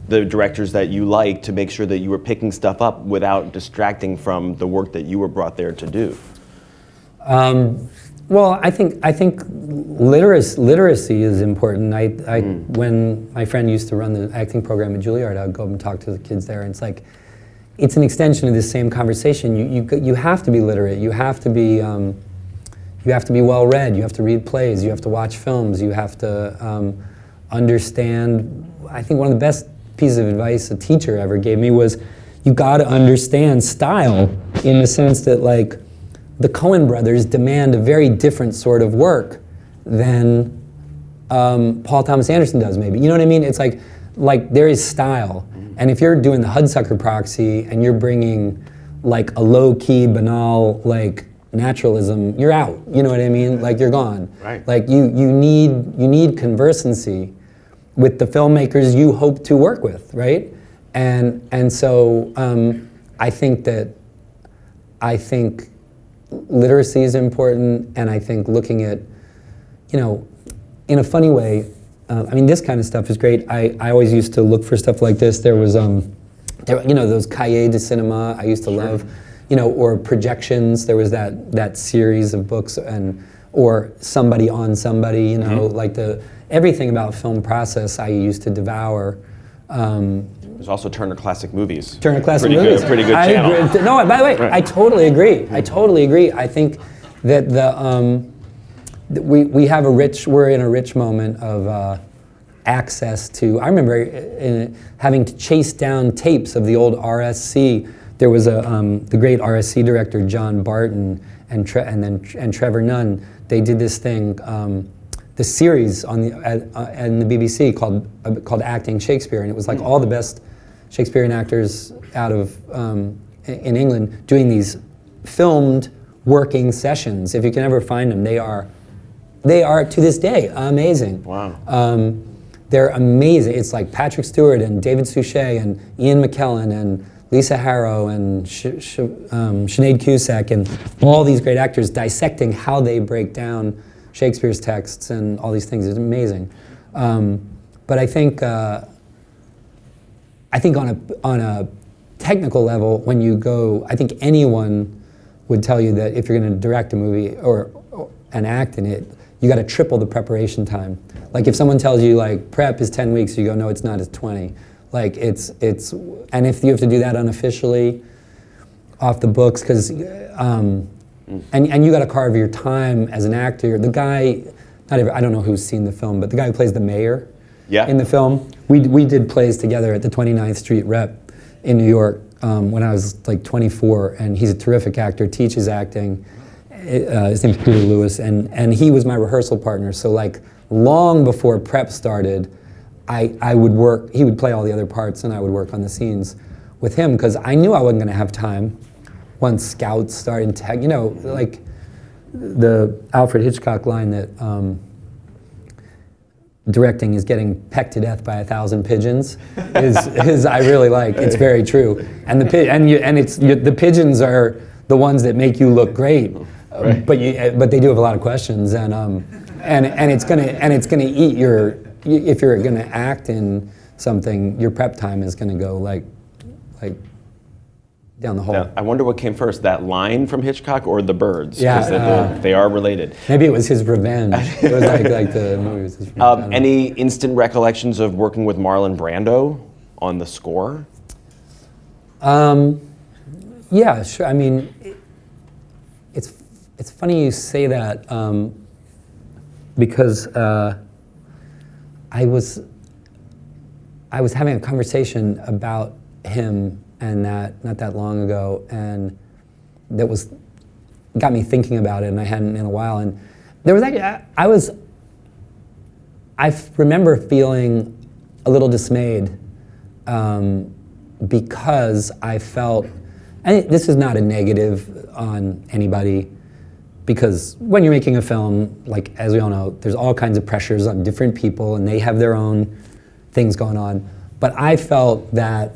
the directors that you like to make sure that you were picking stuff up without distracting from the work that you were brought there to do? Well, I think literacy is important. When my friend used to run the acting program at Juilliard, I would go up and talk to the kids there, and it's like, it's an extension of this same conversation. You have to be literate. You have to be well read. You have to read plays. You have to watch films. You have to understand. I think one of the best pieces of advice a teacher ever gave me was, you got to understand style, in the sense that, like, the Coen brothers demand a very different sort of work than Paul Thomas Anderson does, maybe. You know what I mean? It's like there is style. And if you're doing the Hudsucker Proxy and you're bringing, like, a low-key, banal, like, naturalism, you're out. You know what I mean? Like, you're gone. Right. Like, you need conversancy with the filmmakers you hope to work with, right? And so I think literacy is important, and I think looking at, you know, in a funny way, I mean, this kind of stuff is great. I always used to look for stuff like this. There was, you know, those Cahiers de Cinema I used to love, you know, or Projections. There was that series of books, or Somebody on Somebody, you know, like everything about film process I used to devour. There's also Turner Classic Movies. Turner Classic Movies. Pretty good channel. I agree. No, by the way, Right. I totally agree. I totally agree. I think that we have we're in a rich moment of access to. I remember having to chase down tapes of the old RSC. There was the great RSC director John Barton and Trevor Nunn. They did this thing, the series on the BBC called Acting Shakespeare, and it was like all the best Shakespearean actors out of in England doing these filmed working sessions. If you can ever find them, they are to this day amazing. Wow. They're amazing. It's like Patrick Stewart and David Suchet and Ian McKellen and Lisa Harrow and Sinead Cusack and all these great actors dissecting how they break down Shakespeare's texts and all these things. It's amazing. But I think on a technical level, when you go, I think anyone would tell you that if you're going to direct a movie or and act in it, you got to triple the preparation time. Like if someone tells you like prep is 10 weeks, you go, no, it's not, it's 20. Like it's, and if you have to do that unofficially, off the books, because, and you got to carve your time as an actor. The guy, I don't know who's seen the film, but the guy who plays the mayor in the film, we did plays together at the 29th Street Rep in New York when I was like 24, and he's a terrific actor, teaches acting. His name's Peter Lewis, and he was my rehearsal partner. So like long before prep started, I would work, he would play all the other parts and I would work on the scenes with him because I knew I wasn't gonna have time once scouts started to, you know, like the Alfred Hitchcock line that directing is getting pecked to death by 1,000 pigeons is I really like. It's very true. And the pigeons are the ones that make you look great. Right. But they do have a lot of questions, and it's gonna eat your. If you're gonna act in something, your prep time is gonna go like down the hole. Now, I wonder what came first, that line from Hitchcock or the birds? Yeah, they are related. Maybe it was his revenge. It was like the movie was his revenge. Any instant recollections of working with Marlon Brando on the score? Yeah, sure. I mean, it's funny you say that because I was having a conversation about him and that not that long ago, and that got me thinking about it, and I hadn't in a while. And there was actually I remember feeling a little dismayed because I felt, and this is not a negative on anybody, because when you're making a film, like as we all know, there's all kinds of pressures on different people and they have their own things going on. But I felt that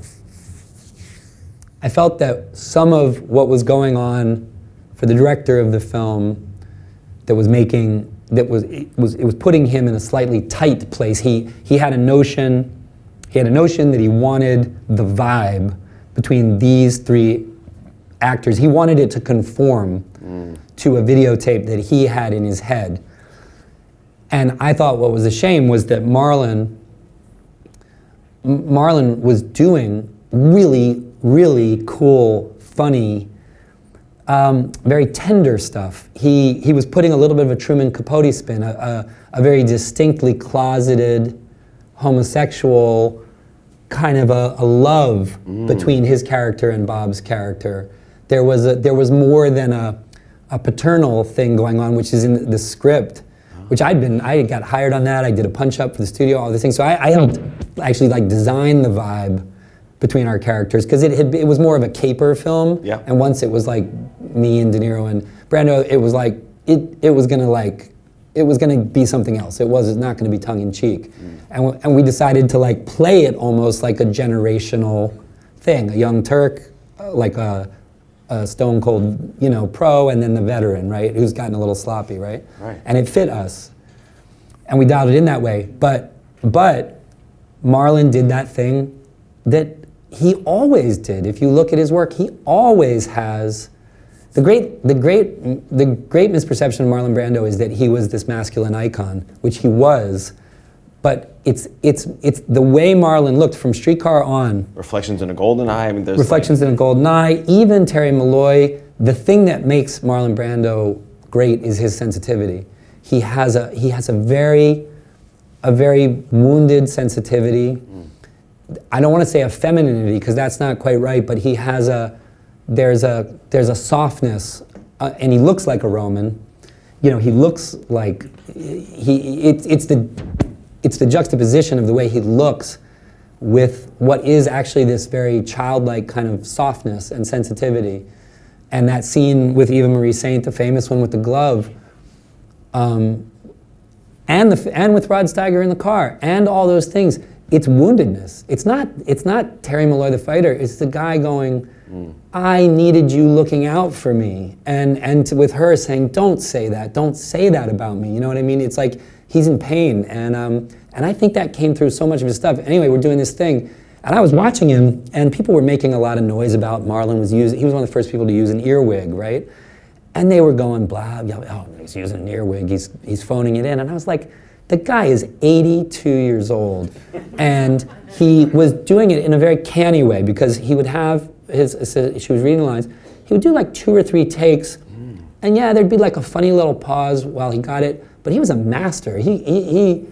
some of what was going on for the director of the film it was putting him in a slightly tight place. He had a notion that he wanted the vibe between these three actors. He wanted it to conform to a videotape that he had in his head. And I thought what was a shame was that Marlon was doing really really cool, funny, very tender stuff. He was putting a little bit of a Truman Capote spin, a very distinctly closeted, homosexual kind of a love between his character and Bob's character. There was more than a paternal thing going on, which is in the script, which I got hired on that. I did a punch up for the studio, all these things. So I helped actually like design the vibe between our characters, because it was more of a caper film. Yeah. And once it was like me and De Niro and Brando, it was like it was gonna be something else. It was not gonna be tongue in cheek. And we decided to like play it almost like a generational thing. A young Turk, like a stone cold, pro, and then the veteran, right, who's gotten a little sloppy, right? Right. And it fit us, and we dialed it in that way. But Marlon did that thing that he always did. If you look at his work, he always has the great misperception of Marlon Brando is that he was this masculine icon, which he was. But it's the way Marlon looked from Streetcar on. Reflections in a Golden Eye. I mean, there's Reflections in a Golden Eye. Even Terry Malloy. The thing that makes Marlon Brando great is his sensitivity. He has a very wounded sensitivity. I don't want to say a femininity because that's not quite right. But he has there's a softness, and he looks like a Roman. He looks like it's the juxtaposition of the way he looks with what is actually this very childlike kind of softness and sensitivity. And that scene with Eva Marie Saint, the famous one with the glove, and with Rod Steiger in the car, and all those things, it's woundedness. It's not Terry Malloy the fighter, it's the guy going, I needed you looking out for me. And with her saying, don't say that about me. You know what I mean? It's like, he's in pain, and I think that came through so much of his stuff. Anyway, we're doing this thing, and I was watching him, and people were making a lot of noise about Marlon he was one of the first people to use an earwig, right? And they were going, blah, blah, oh, he's using an earwig, he's phoning it in, and I was like, the guy is 82 years old, and he was doing it in a very canny way, because he would have she was reading the lines, he would do like 2 or 3 takes, and yeah, there'd be like a funny little pause while he got it, but he was a master. He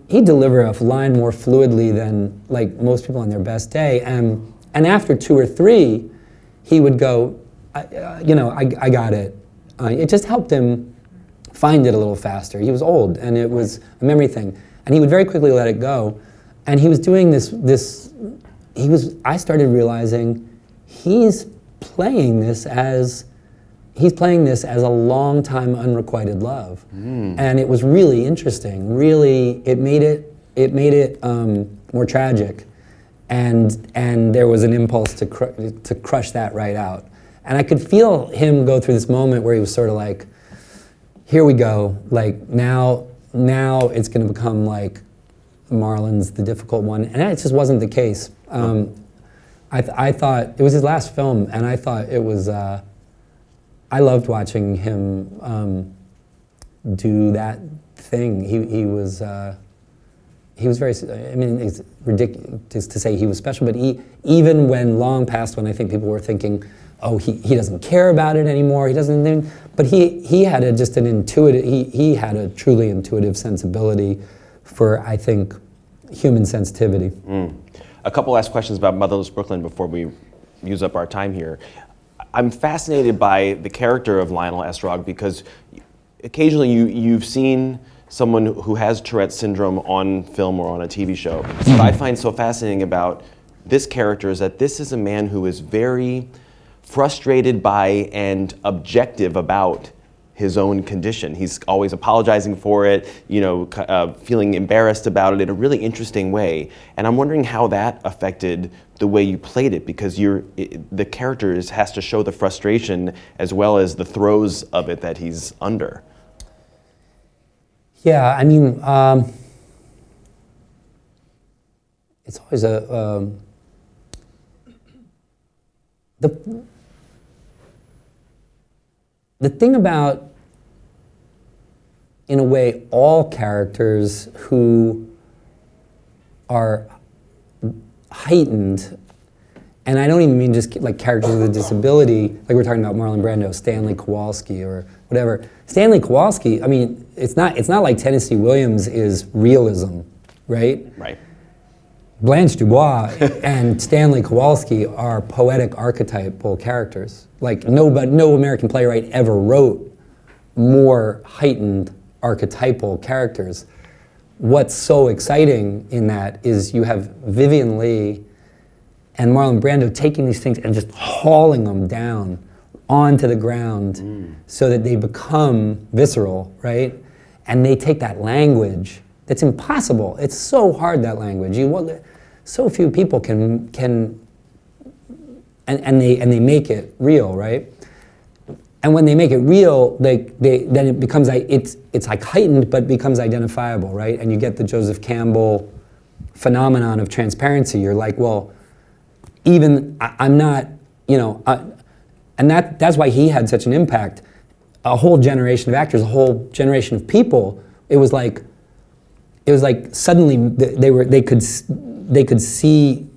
delivered a line more fluidly than like most people on their best day. And after 2 or 3, he would go, I got it. It just helped him find it a little faster. He was old, and it was a memory thing. And he would very quickly let it go. And he was doing I started realizing he's playing this as a long time unrequited love. And it was really interesting. Really, it made it more tragic, and there was an impulse to crush that right out. And I could feel him go through this moment where he was sort of like, here we go, like now it's going to become like Marlon's the difficult one, and that just wasn't the case. I thought it was his last film, and I thought it was. I loved watching him do that thing. He was very. I mean, it's ridiculous to say he was special, but even when long past when I think people were thinking, oh, he doesn't care about it anymore. He doesn't. But he had an intuitive. He had a truly intuitive sensibility for, I think, human sensitivity. A couple last questions about Motherless Brooklyn before we use up our time here. I'm fascinated by the character of Lionel Estrog because occasionally you've seen someone who has Tourette's syndrome on film or on a TV show. What I find so fascinating about this character is that this is a man who is very frustrated by and objective about his own condition. He's always apologizing for it, feeling embarrassed about it in a really interesting way. And I'm wondering how that affected the way you played it, because the character has to show the frustration as well as the throes of it that he's under. Yeah, I mean, it's always the thing about, in a way, all characters who are heightened And I don't even mean just like characters with a disability, like we're talking about Marlon Brando, Stanley Kowalski or whatever. Stanley Kowalski, I mean, it's not like Tennessee Williams is realism, right? Right. Blanche Dubois and Stanley Kowalski are poetic archetypal characters. Like no American playwright ever wrote more heightened archetypal characters. What's so exciting in that is you have Vivien Leigh and Marlon Brando taking these things and just hauling them down onto the ground so that they become visceral, right? And they take that language that's impossible. It's so hard, that language. So few people can and they make it real, right? And when they make it real, then it becomes it's like heightened, but becomes identifiable, right? And you get the Joseph Campbell phenomenon of transparency. You're like, well, even I'm not, and that's why he had such an impact. A whole generation of actors, a whole generation of people. It was like suddenly they could see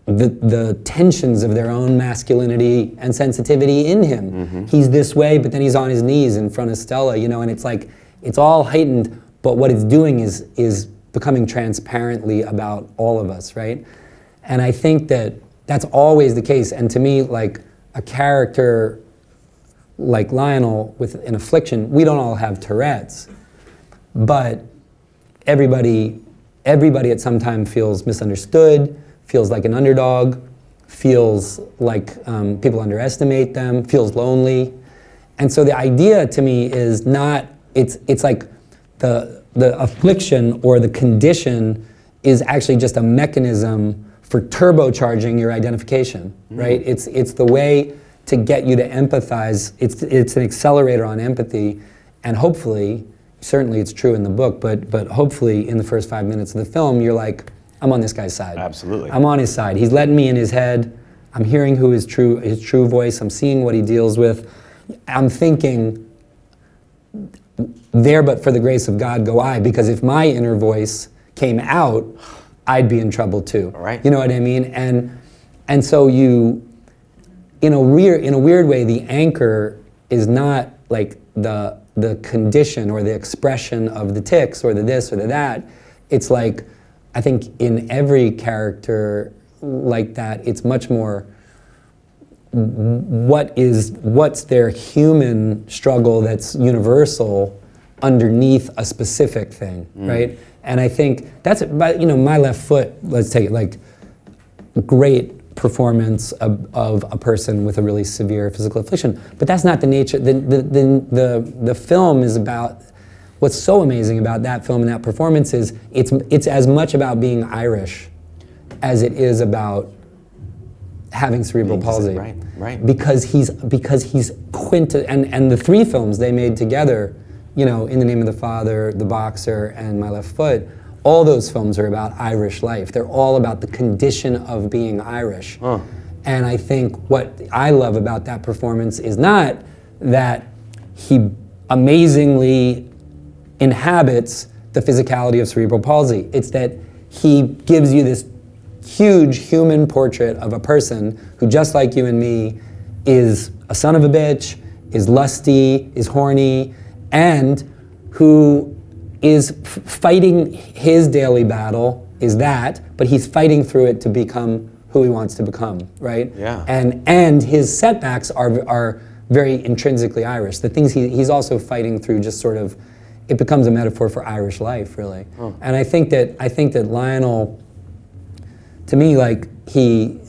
the tensions of their own masculinity and sensitivity in him. Mm-hmm. He's this way, but then he's on his knees in front of Stella, and it's like it's all heightened. But what it's doing is becoming transparently about all of us, right? And I think that's always the case. And to me, like a character like Lionel with an affliction, we don't all have Tourette's, but everybody at some time feels misunderstood, feels like an underdog, feels like people underestimate them, feels lonely. And so the idea to me is not, it's like the affliction or the condition is actually just a mechanism for turbocharging your identification, right? It's the way to get you to empathize. It's an accelerator on empathy, and hopefully, certainly it's true in the book, but hopefully in the first 5 minutes of the film, you're like, I'm on this guy's side. Absolutely. I'm on his side. He's letting me in his head. I'm hearing his true voice. I'm seeing what he deals with. I'm thinking, there but for the grace of God go I, because if my inner voice came out, I'd be in trouble too. All right. You know what I mean? And so in a weird way, the anchor is not like the condition or the expression of the tics or the this or the that. It's like, I think in every character like that, it's much more what's their human struggle that's universal underneath a specific thing, right? And I think that's, My Left Foot, let's take it, like great performance of a person with a really severe physical affliction, but that's not the nature. The film is about, what's so amazing about that film and that performance is it's as much about being Irish as it is about having cerebral palsy. Right. Because he's and the three films they made together, In the Name of the Father, The Boxer, and My Left Foot, all those films are about Irish life. They're all about the condition of being Irish. And I think what I love about that performance is not that he amazingly inhabits the physicality of cerebral palsy. It's that he gives you this huge human portrait of a person who, just like you and me, is a son of a bitch, is lusty, is horny, and who is fighting his daily battle, is that, but he's fighting through it to become who he wants to become, right? Yeah. And his setbacks are very intrinsically Irish. The things he's also fighting through, just sort of, it becomes a metaphor for Irish life, really. And I think that Lionel, to me, like the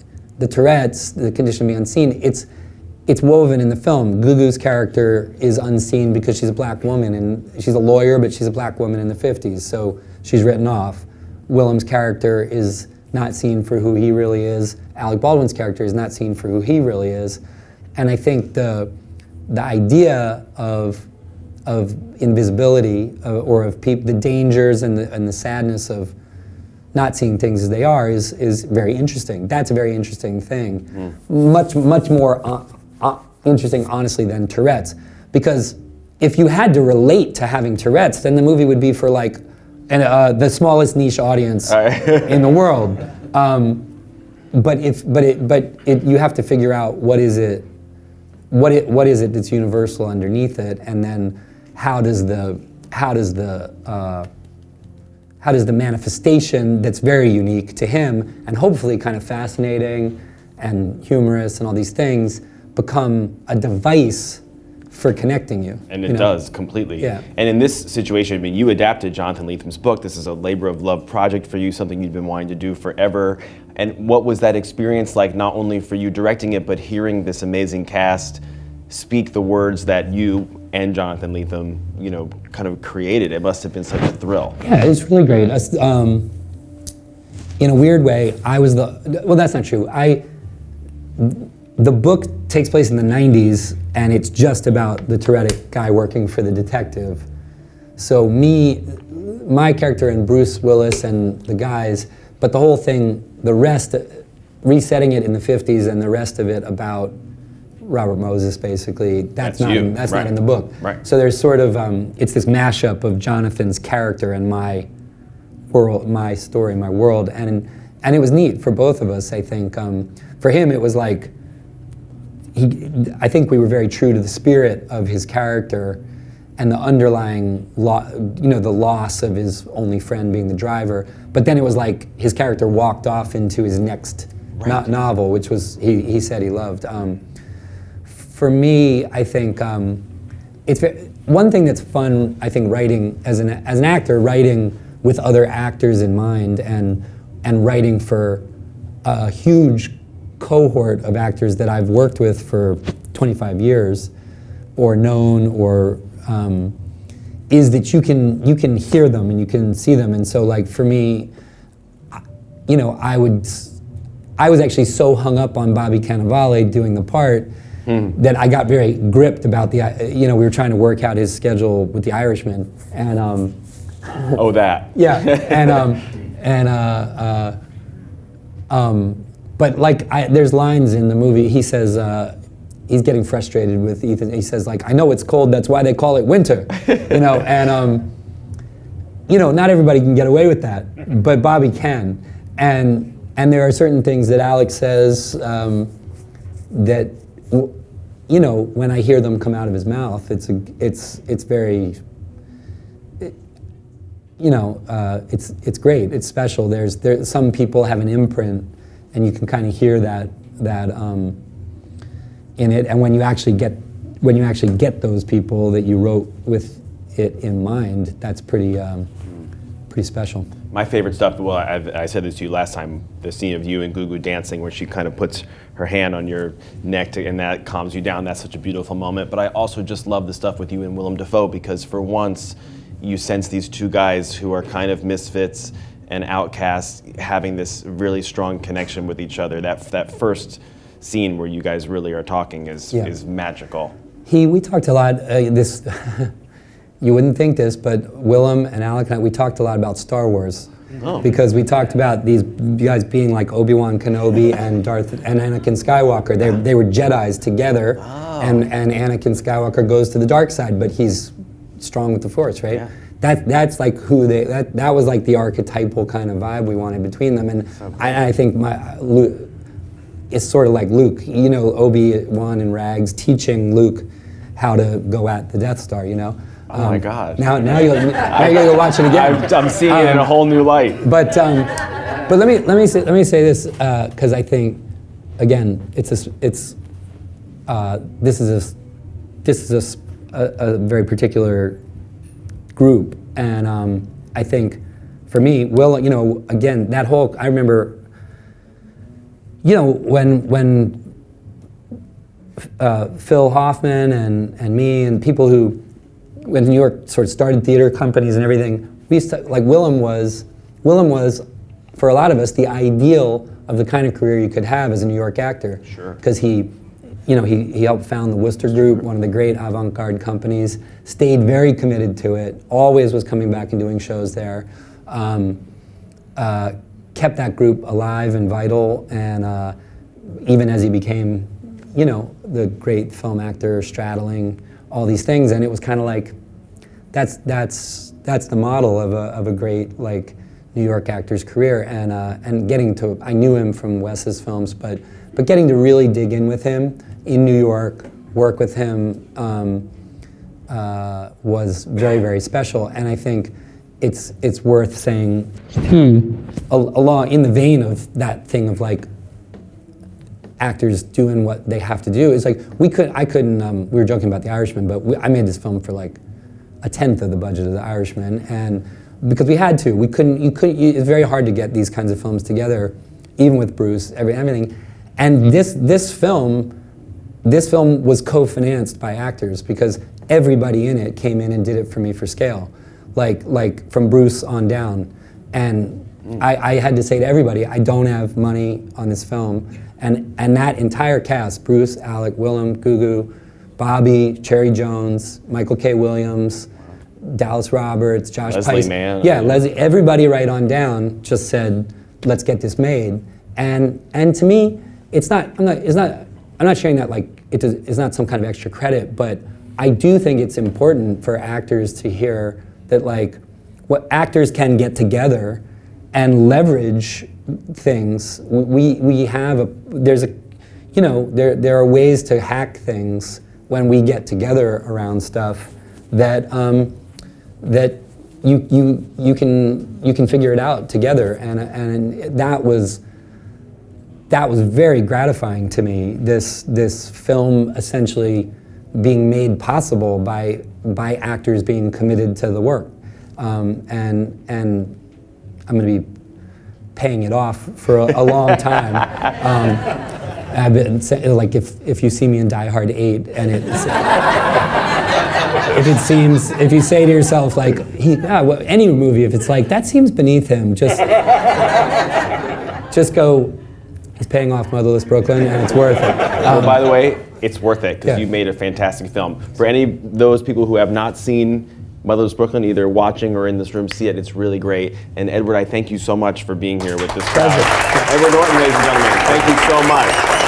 Tourette's, the condition of being unseen, it's woven in the film. Gugu's character is unseen because she's a black woman, and she's a lawyer, but she's a black woman in the 50s, so she's written off. Willem's character is not seen for who he really is. Alec Baldwin's character is not seen for who he really is. And I think the idea of invisibility or of the dangers and the sadness of not seeing things as they are is very interesting. That's a very interesting thing. Much more interesting, honestly, than Tourette's. Because if you had to relate to having Tourette's, then the movie would be for like the smallest niche audience in the world. but you have to figure out what is it that's universal underneath it, and then how does the manifestation that's very unique to him and hopefully kind of fascinating and humorous and all these things become a device for connecting you. And it does, completely. Yeah. And in this situation, I mean, you adapted Jonathan Letham's book. This is a labor of love project for you, something you've been wanting to do forever. And what was that experience like, not only for you directing it, but hearing this amazing cast speak the words that you and Jonathan Lethem, kind of created? It must have been such a thrill. Yeah, it's really great. In a weird way, well, that's not true. The book takes place in the 90s, and it's just about the Tourettic guy working for the detective. So my character and Bruce Willis and the guys, but the whole thing, the rest, resetting it in the 50s and the rest of it about Robert Moses, basically, that's not in the book. Right. So there's sort of, it's this mashup of Jonathan's character and my world, my story, my world, and it was neat for both of us, I think. For him, it was like, I think we were very true to the spirit of his character and the underlying, the loss of his only friend being the driver. But then it was like his character walked off into his next novel, which was he said he loved. For me, I think it's one thing that's fun. I think writing as an actor, writing with other actors in mind, and writing for a huge cohort of actors that I've worked with for 25 years, or known, or is that you can hear them and you can see them. And so, like, for me, I was actually so hung up on Bobby Cannavale doing the part that I got very gripped about we were trying to work out his schedule with The Irishman, and oh, that. Yeah, but like, there's lines in the movie. He says he's getting frustrated with Ethan. He says, like, I know it's cold. That's why they call it winter. And not everybody can get away with that, but Bobby can. And there are certain things that Alex says that when I hear them come out of his mouth, it's very. It's great. It's special. There's some people have an imprint, and you can kind of hear that in it. And when you actually get those people that you wrote with it in mind, that's pretty special. My favorite stuff. Well, I said this to you last time. The scene of you and Gugu dancing, where she kind of puts her hand on your neck, and that calms you down. That's such a beautiful moment. But I also just love the stuff with you and Willem Dafoe, because for once, you sense these two guys who are kind of misfits and outcasts having this really strong connection with each other. That first scene where you guys really are talking is magical. We talked a lot, you wouldn't think this, but Willem and Alec and I, we talked a lot about Star Wars. Oh. Because we talked about these guys being like Obi-Wan Kenobi and Anakin Skywalker. They were Jedis together, and Anakin Skywalker goes to the dark side, but he's strong with the Force, right? Yeah. That's like that was like the archetypal kind of vibe we wanted between them, and I think it's sort of like Luke, Obi-Wan and Rags teaching Luke how to go at the Death Star, Oh my God! Now you gotta go watch it again. I'm seeing it in a whole new light. But let me say this, because I think, again, this is a very particular group, and I think for me, again, that whole, I remember, when Phil Hoffman and me and people who, when New York sort of started theater companies and everything, we used to, like, Willem was, for a lot of us, the ideal of the kind of career you could have as a New York actor. Sure. Because he helped found the Worcester Group, one of the great avant-garde companies, stayed very committed to it, always was coming back and doing shows there, kept that group alive and vital, and even as he became, the great film actor, straddling all these things, and it was kind of like, that's the model of a great, like, New York actor's career, and getting to, I knew him from Wes's films, but getting to really dig in with him in New York, work with him, was very, very special. And I think it's worth saying, along in the vein of that thing of like actors doing what they have to do, is like we were joking about The Irishman, but I made this film for like 1/10 of the budget of The Irishman, and because we had to, it's very hard to get these kinds of films together, even with Bruce, everything. And this film was co-financed by actors because everybody in it came in and did it for me for scale, like from Bruce on down. And I had to say to everybody, I don't have money on this film. And that entire cast, Bruce, Alec, Willem, Gugu, Bobby, Cherry Jones, Michael K. Williams, Dallas Roberts, Josh Leslie Pice. Mann. Yeah, Leslie, everybody right on down just said, let's get this made. And to me, I'm not sharing that like it's not some kind of extra credit, but I do think it's important for actors to hear that like what actors can get together and leverage things. There are ways to hack things when we get together around stuff that you can figure it out together, and that was very gratifying to me. This film essentially being made possible by actors being committed to the work, and I'm going to be paying it off for a long time. I've been like, if you see me in Die Hard 8, and if you say to yourself like, any movie, if it's like that seems beneath him, just go. He's paying off Motherless Brooklyn, and it's worth it. Well, by the way, it's worth it because Yeah. you made a fantastic film. For any of those people who have not seen Motherless Brooklyn, either watching or in this room, see it. It's really great. And Edward, I thank you so much for being here with this crowd. Pleasure. Edward Norton, ladies and gentlemen, thank you so much.